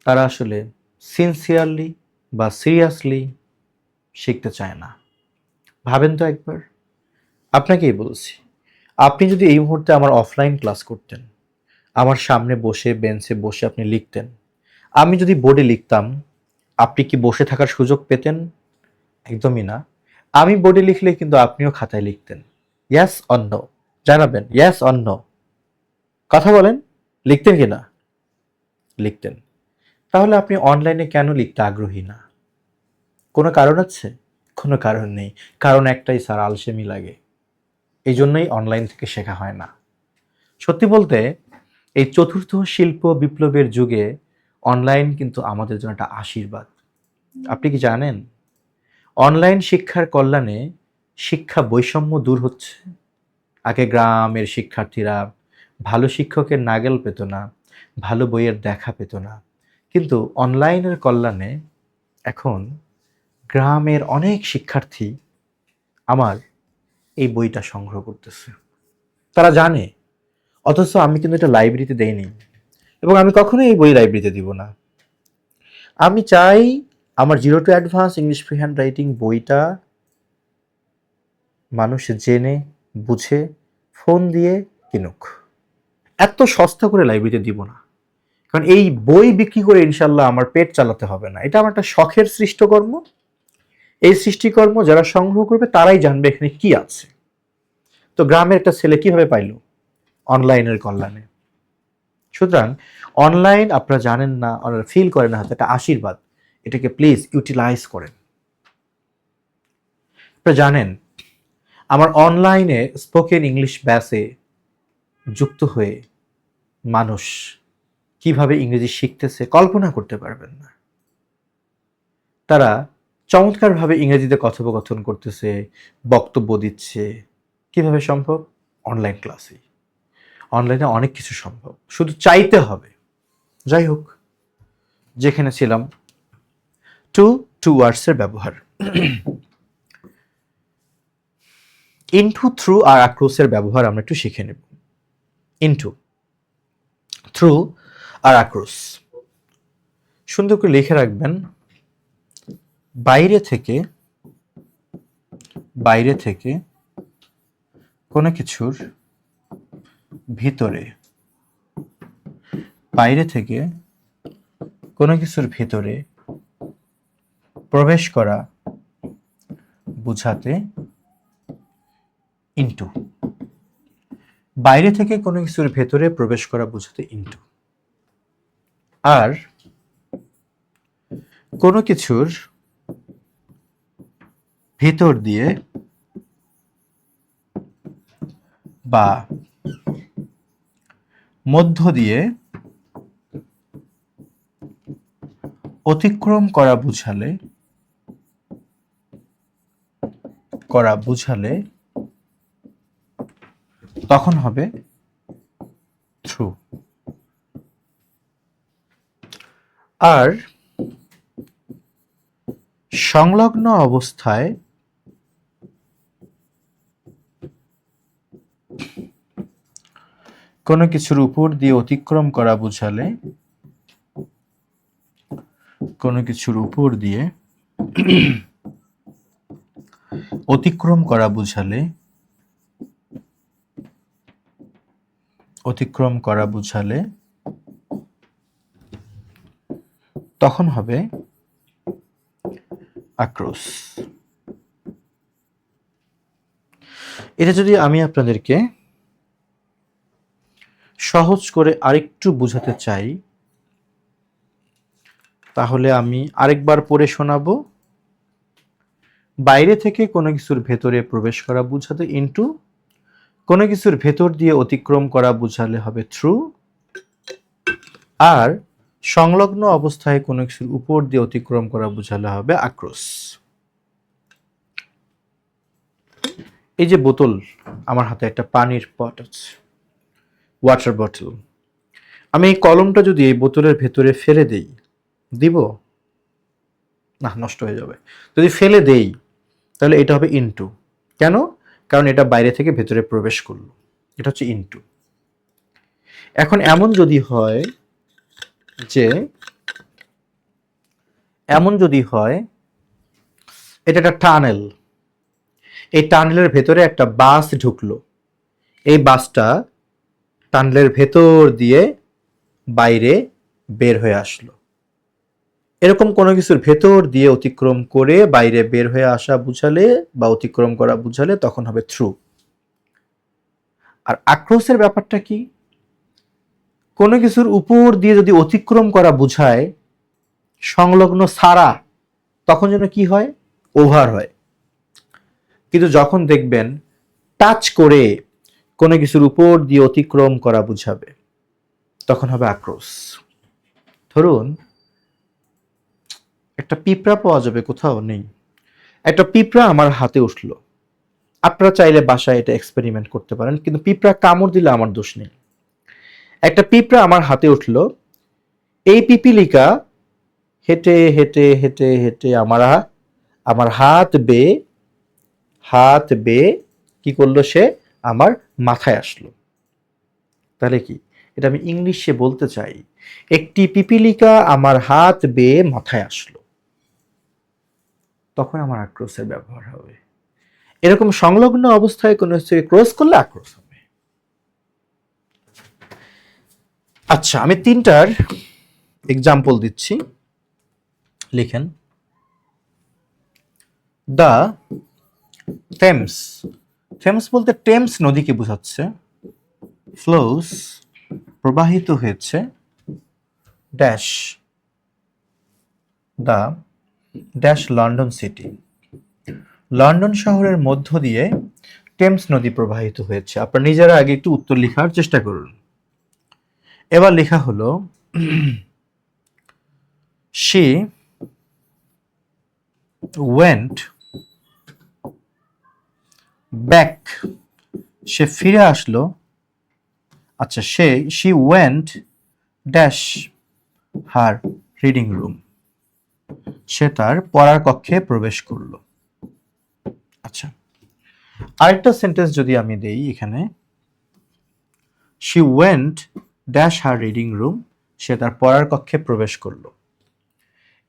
তারা আসলে সিনসিয়ারলি বা সিরিয়াসলি শিখতে চায় না। ভাবেন তো একবার, আপনাকেই বলছি, আপনি যদি এই মুহূর্তে আমার অফলাইন ক্লাস করতেন, আমার সামনে বসে বেঞ্চে বসে আপনি লিখতেন, আমি যদি বোর্ডে লিখতাম, আপনি কি বসে থাকার সুযোগ পেতেন? একদমই না। আমি বোর্ডে লিখলে কিন্তু আপনিও খাতায় লিখতেন। ইয়েস অর নো জানাবেন, ইয়েস অর নো, কথা বলেন, লিখতেন কিনা? লিখতেন। তাহলে আপনি অনলাইনে কেন লিখতে আগ্রহী না? কোনো কারণ আছে? কোনো কারণ নেই। কারণ একটাই, স্যার, আলসেমি লাগে। এই জন্যই অনলাইন থেকে শেখা হয় না। সত্যি বলতে এই চতুর্থ শিল্প বিপ্লবের যুগে অনলাইন কিন্তু আমাদের জন্য একটা আশীর্বাদ। আপনি কি জানেন অনলাইন শিক্ষার কল্যাণে শিক্ষা বৈষম্য দূর হচ্ছে? আগে গ্রামের শিক্ষার্থীরা ভালো শিক্ষকের নাগাল পেত না, ভালো বইয়ের দেখা পেত না, কিন্তু অনলাইনের কল্যাণে এখন গ্রামের অনেক শিক্ষার্থী আমার এই বইটা সংগ্রহ করতেছে। তারা জানে, অথচ আমি কিন্তু এটা লাইব্রেরিতে দেইনি এবং আমি কখনোই এই বই লাইব্রেরিতে দিব না। আমি চাই আমার zero to advance English free hand writing বইটা মানুষ জেনে বুঝে ফোন দিয়ে কিনুক। এত সস্তা করে লাইব্রেরিতে দিব না, কারণ এই বই বিক্রি করে ইনশাল্লাহ আমার পেট চালাতে হবে না। এটা আমার একটা শখের সৃষ্টকর্ম। এই সৃষ্টিকর্ম যারা সংগ্রহ করবে তারাই জানবে এখানে কি আছে। তো গ্রামের একটা ছেলে কিভাবে পাইল? অনলাইনের কল্যাণে। সুতরাং অনলাইন আপনারা জানেন না, ফিল করেন না, একটা আশীর্বাদ। এটাকে প্লিজ ইউটিলাইজ করেন। আপনারা জানেন আমার অনলাইনে স্পোকেন ইংলিশ ব্যাচে যুক্ত হয়ে মানুষ কিভাবে ইংরেজি শিখতেছে কল্পনা করতে পারবেন না। তারা চমৎকারভাবে ইংরেজিতে কথোপকথন করতেছে, বক্তব্য দিচ্ছে। কিভাবে সম্ভব? অনলাইন ক্লাসে। অনলাইনে অনেক কিছু সম্ভব, শুধু চাইতে হবে। যাই হোক, যেখানে ছিলাম, টু ওয়ার্ডসের ব্যবহার। ইনটু, থ্রু আর অ্যাক্রসের ব্যবহার আমরা একটু শিখে নেব। ইনটু, থ্রু আর অ্যাক্রস। সুন্দর করে লিখে রাখবেন, বাইরে থেকে কোনো কিছুর ভিতরে, বাইরে থেকে কোনো কিছুর ভিতরে প্রবেশ করা বুঝাতে ইনটু। বাইরে থেকে কোনো কিছুর ভেতরে প্রবেশ করা বুঝাতে ইনটু। আর কোনো কিছুর ভেতর দিয়ে বা মধ্য দিয়ে অতিক্রম করা বুঝালে তখন হবে থ্রু। আর সংলগ্ন অবস্থায় কোনো কিছুর উপর দিয়ে অতিক্রম করা বুঝালে, কোনো কিছুর উপর দিয়ে অতিক্রম করা বুঝালে তখন হবে আক্রোশ। এটা যদি আমি আপনাদেরকে সহজ করে আরেকটু বোঝাতে চাই, তাহলে আমি আরেকবার পড়ে শোনাবো। বাইরে থেকে কোনো কিছুর ভেতরে প্রবেশ করা বুঝাতে ইনটু, কোনো কিছুর ভেতর দিয়ে অতিক্রম করা বুঝালে হবে থ্রু, আর সংলগ্ন অবস্থায় কোনো কিছুর উপর দিয়ে অতিক্রম করা বুঝালে হবে আক্রোশ। এই যে বোতল, আমার হাতে একটা পানির পট আছে, ওয়াটার বটল। আমি এই কলমটা যদি এই বোতলের ভেতরে ফেলে দেই, দিব না, নষ্ট হয়ে যাবে। যদি ফেলে দেই তাহলে এটা হবে ইনটু। কেন? কারণ এটা বাইরে থেকে ভেতরে প্রবেশ করলো, এটা হচ্ছে ইনটু। এখন এমন যদি হয় এটা একটা টানেল, এই টানেলের ভেতরে একটা বাস ঢুকলো, এই বাসটা টানেলের ভেতর দিয়ে বাইরে বের হয়ে আসলো। এরকম কোনো কিছুর ভেতর দিয়ে অতিক্রম করে বাইরে বের হয়ে আসা বুঝালে বা অতিক্রম করা বুঝালে তখন হবে থ্রু। আর আক্রোশের ব্যাপারটা কি? কোনো কিছুর উপর দিয়ে যদি অতিক্রম করা বুঝায় সংলগ্ন সারা, তখন যেন কি হয়? ওভার হয়। কিন্তু যখন দেখবেন টাচ করে কোনো কিছুর উপর দিয়ে অতিক্রম করা বুঝাবে, তখন হবে আক্রোশ। ধরুন একটা পিঁপড়া পাওয়া যাবে, কোথাও নেই, একটা পিঁপড়া আমার হাতে উঠলো। আপনারা চাইলে বাসায় এটা এক্সপেরিমেন্ট করতে পারেন, কিন্তু পিঁপড়া কামড় দিলে আমার দোষ নেই। একটা পিঁপড়া আমার হাতে উঠলো, এই পিপিলিকা হেঁটে হেঁটে হেঁটে হেঁটে আমার হাত বেয়ে কি করলো? সে আমার মাথায় আসলো। তাহলে কি এটা আমি ইংলিশে বলতে চাই, একটি পিপিলিকা আমার হাত বেয়ে মাথায় আসলো, তখন আমার আক্রোশের ব্যবহার হবে। এরকম সংলগ্ন অবস্থায় কোনো কিছুকে ক্রস করলে আক্রোশ হবে। আচ্ছা, আমি তিনটার এক্সাম্পল দিচ্ছি, লিখেন। দ্য থেমস বলতে টেমস নদীকে বোঝাচ্ছে। ফ্লোস প্রবাহিত হয়েছে dash the dash London city, London শহরের মধ্য দিয়ে টেমস নদী প্রবাহিত হয়েছে। আপনারা নিজেরা আগে একটু উত্তর লেখার চেষ্টা করুন। এবার লেখা হলো she went back, সে ফিরে আসলো। আচ্ছা, she went dash her reading room, সে তার পড়ার কক্ষে প্রবেশ করলো। আচ্ছা, আরেকটা সেন্টেন্স যদি আমি দেই এখানে, she went dash her reading room, সে তার পড়ার কক্ষে প্রবেশ করলো।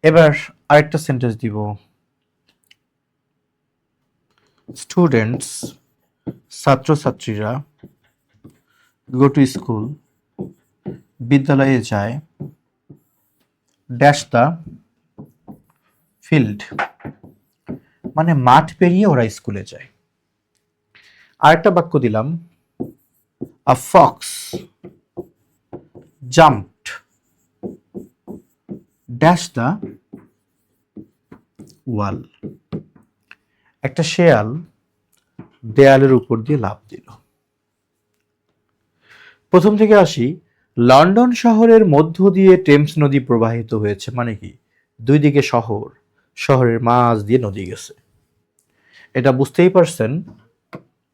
এবার আরেকটা সেন্টেন্স দিব, স্টুডেন্টস ছাত্রছাত্রীরা গো টু স্কুল বিদ্যালয়ে যায়, ড্যাশ দ্য ফিল্ড মানে মাঠ পেরিয়ে ওরা স্কুলে যায়। আরেকটা বাক্য দিলাম, আ ফক্স জাম্পড ড্যাশ দ্য ওয়াল একটা শেয়াল দেয়ালের উপর দিয়ে লাফ দিল। প্রথম থেকে আসি, লন্ডন শহরের মধ্য দিয়ে টেমস নদী প্রবাহিত হয়েছে মানে কি, দুই দিকে শহর, শহরের মাঝ দিয়ে নদী গেছে, এটা বুঝতেই পারছেন।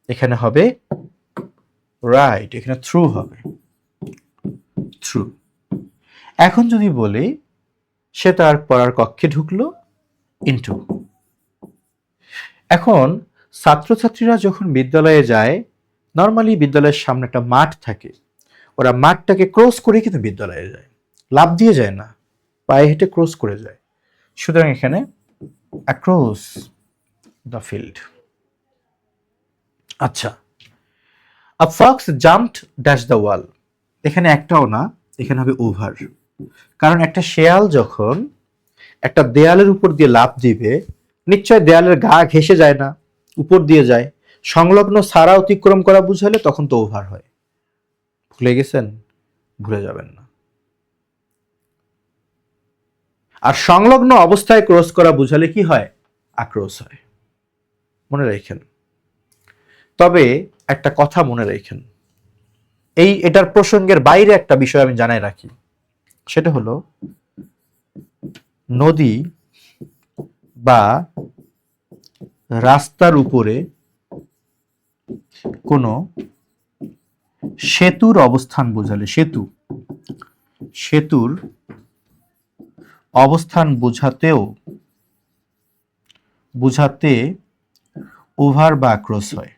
এখানে হবে রাইট, এখানে থ্রু হবে, থ্রু। এখন যদি বলি সে তার পড়ার কক্ষে ঢুকলো, ইনটু। এখন ছাত্রছাত্রীরা যখন বিদ্যালয়ে যায়, নর্মালি বিদ্যালয়ের সামনে একটা মাঠ থাকে, ওরা মাঠটাকে ক্রস করে কিন্তু বিদ্যালয়ে যায়, লাফ দিয়ে যায় না, পায়ে হেঁটে ক্রস করে যায়। সুতরাং এখানে অ্যাক্রস দ্য ফিল্ড। আচ্ছা, আ ফক্স জাম্পড ড্যাশ দ্য ওয়াল, এখানে একটাও না, এখানে হবে ওভার। কারণ একটা শেয়াল যখন একটা দেয়ালের উপর দিয়ে লাফ দিবে, নিশ্চয় দেয়ালের গা ঘেঁষে যায় না, উপর দিয়ে যায়, সংলগ্ন সারা অতিক্রম করা বুঝালে তখন তো ওভার হয়। ভুলে গেছেন? ভুলে যাবেন না। আর সংলগ্ন অবস্থায় ক্রস করা বুঝালে কি হয়? আক্রোশ হয়। মনে রাখেন। তবে একটা কথা মনে রাখেন, এটার প্রসঙ্গের বাইরে একটা বিষয় আমি জানাই রাখি, সেটা হলো নদী বা রাস্তার উপরে কোনো সেতুর অবস্থান বোঝালে, সেতুর অবস্থান বুঝাতে ওভার বা আক্রোশ হয়।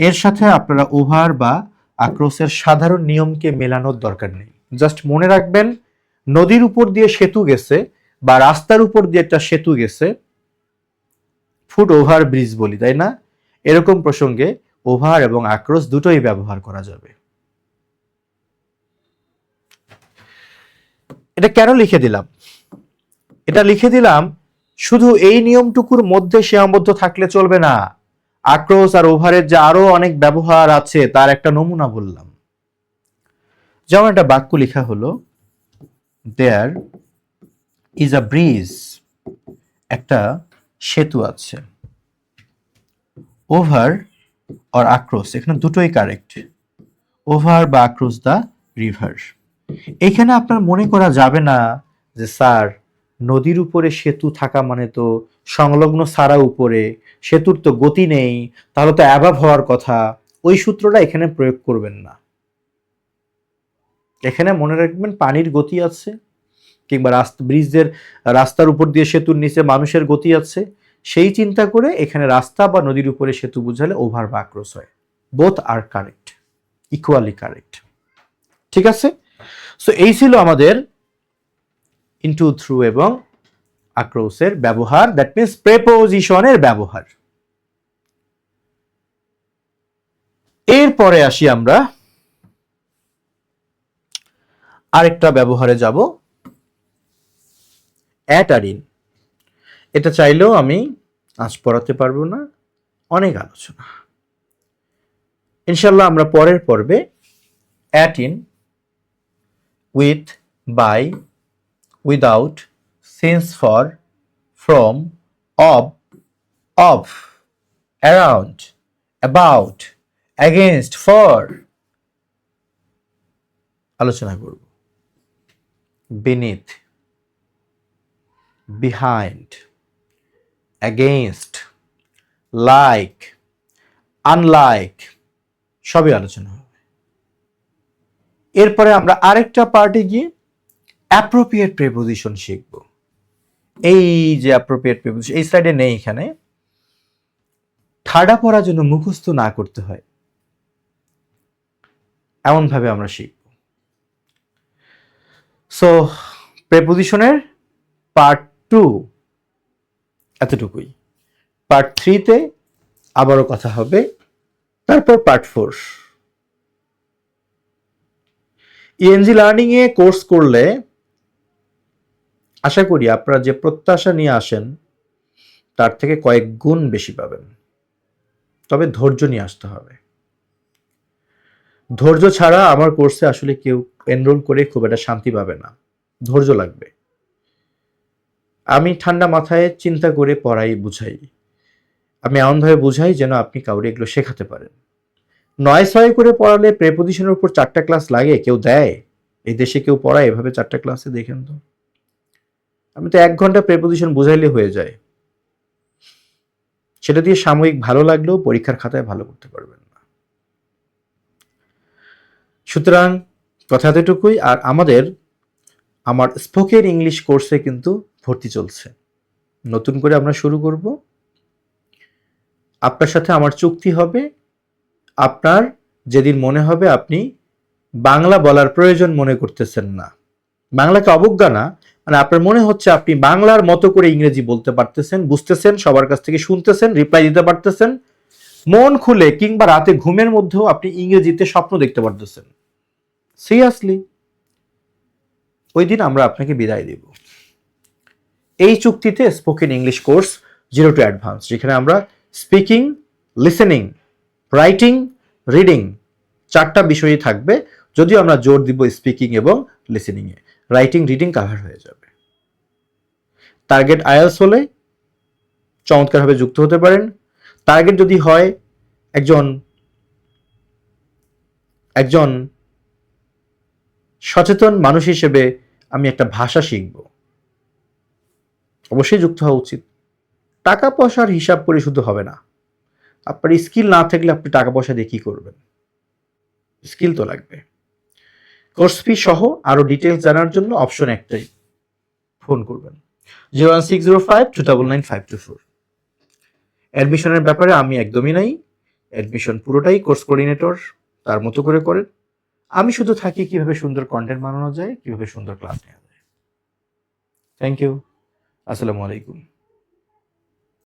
এর সাথে আপনারা ওভার বা আক্রোশের সাধারণ নিয়মকে মেলানোর দরকার নেই। জাস্ট মনে রাখবেন, নদীর উপর দিয়ে সেতু গেছে বা রাস্তার উপর দিয়ে একটা সেতু গেছে, ফুট ওভার ব্রিজ বলি, তাই না? এরকম প্রসঙ্গে ওভার এবং আক্রোশ দুটোই ব্যবহার করা যাবে। এটা কেন লিখে দিলাম? এটা লিখে দিলাম শুধু এই নিয়মটুকুর মধ্যে সীমাবদ্ধ থাকলে চলবে না। আক্রোশ আর ওভারের যে আরো অনেক ব্যবহার আছে তার একটা নমুনা বললাম। যেমন একটা বাক্য লেখা হলো, দেয়ার ইজ আ ব্রিজ, একটা সেতু আছে। ওভার আর আক্রোশ, এখানে দুটোই কারেক্ট। ওভার বা আক্রোশ দ্য রিভার। এখানে আপনার মনে করা যাবে না যে স্যার নদীর উপরে সেতু থাকা মানে তো সংলগ্ন সারা উপরে, সেতুর তো গতি নেই, তাহলে তো অ্যাভাব হওয়ার কথা। ওই সূত্রটা এখানে প্রয়োগ করবেন না। এখানে মনে রাখবেন পানির গতি আছে, কিংবা ব্রিজের রাস্তার উপর দিয়ে সেতুর নিচে মানুষের গতি আছে, সেই চিন্তা করে এখানে রাস্তা বা নদীর উপরে সেতু বুঝালে ওভার বা আক্রোশ হয়। বোথ আর কারেক্ট, ইকুয়ালি কারেক্ট। ঠিক আছে? সো এই ছিল আমাদের ইনটু, থ্রু এবং আক্রোশের ব্যবহার, দ্যাট মিন্স প্রেপোজিশনের ব্যবহার। এরপরে আসি আমরা আরেকটা ব্যবহারে যাব, অ্যাট আর ইন। এটা চাইলেও আমি আজ পড়াতে পারবো না, অনেক আলোচনা। ইনশাল্লাহ আমরা পরের পর্বে at in, with, by, without, since, for, from, of, around, about, against, for আলোচনা করব। beneath, behind, against, like, unlike সবই আলোচনা হবে। এরপরে আমরা আরেকটা পার্টে গিয়ে অ্যাপ্রোপ্রিয়েট প্রিপোজিশন শিখব। এই যে অ্যাপ্রোপ্রিয়েট প্রিপোজিশন এই স্লাইডে নেই, এখানে ঠাডা পড়ার জন্য মুখস্থ না করতে হয়, এমন ভাবে আমরা শিখব। সো প্রিপোজিশনের পার্ট 2 এতটুকুই। পার্ট 3-তে আবারও কথা হবে, তারপর পার্ট 4। ইএনজি লার্নিং এ কোর্স করলে আশা করি আপনারা যে প্রত্যাশা নিয়ে আসেন তার থেকে কয়েক গুণ বেশি পাবেন। তবে ধৈর্য নিয়ে আসতে হবে। ধৈর্য ছাড়া আমার কোর্সে আসলে কেউ এনরোল করে খুব একটা শান্তি পাবে না। ধৈর্য লাগবে। আমি ঠান্ডা মাথায় চিন্তা করে পড়াই, বুঝাই। আমি এমনভাবে বুঝাই যেন আপনি কাউরে এগুলো শেখাতে পারেন। 9-6 করে পড়ালে প্রেপোজিশনের উপর 4টা ক্লাস লাগে? কেউ দেয়? এই দেশে কেউ পড়ায় এভাবে 4টা ক্লাসে? দেখেন তো। আমি তো 1 ঘন্টা প্রেপোজিশন বুঝাইলে হয়ে যায়। সেটা দিয়ে সাময়িক ভালো লাগলেও পরীক্ষার খাতায় ভালো করতে পারবেন না। সুতরাং কথা এতটুকুই। আর আমার স্পোকেন ইংলিশ কোর্সে কিন্তু ভর্তি চলছে। নতুন করে আমরা শুরু করব। আপনার সাথে আমার চুক্তি হবে, আপনার যেদিন মনে হবে আপনি বাংলা বলার প্রয়োজন মনে করতেছেন না, বাংলাকে অবজ্ঞা না, মানে আপনার মনে হচ্ছে আপনি বাংলার মতো করে ইংরেজি বলতে পারতেছেন, বুঝতেছেন, সবার কাছ থেকে শুনতেছেন, রিপ্লাই দিতে পারতেছেন, মন খুলে কিংবা রাতে ঘুমের মধ্যেও আপনি ইংরেজিতে স্বপ্ন দেখতে পারতেছেন, সিরিয়াসলি, ওই দিন আমরা আপনাকে বিদায় দেব। এই চুক্তিতে spoken English course 0 to advance, যেখানে আমরা স্পিকিং, লিসেনিং, রাইটিং, রিডিং 4টা বিষয়ই থাকবে। যদিও আমরা জোর দিব স্পিকিং এবং লিসেনিং এ, রাইটিং রিডিং কভার হয়ে যাবে। টার্গেট আইএলটিএস হলে চমৎকারভাবে যুক্ত হতে পারেন। টার্গেট যদি হয় একজন সচেতন মানুষ হিসেবে আমি একটা ভাষা শিখব, অবশ্যই যুক্ত হওয়া উচিত। টাকা পয়সার হিসাব করে শুধু হবে না। আপনার স্কিল না থাকলে আপনি টাকা পয়সা দিয়ে কি করবেন? স্কিল তো লাগবে। কোর্স ফি সহ আরো ডিটেলস জানার জন্য অপশন একটাই, ফোন করবেন 01605299524। অ্যাডমিশনের ব্যাপারে আমি একদমই নাই। অ্যাডমিশন পুরোটাই কোর্স কোঅর্ডিনেটর তার মতো করে করেন। আমি শুধু থাকি কিভাবে সুন্দর কন্টেন্ট বানানো যায়, কিভাবে সুন্দর ক্লাস নেওয়া যায়। Thank you. আসসালামু আলাইকুম।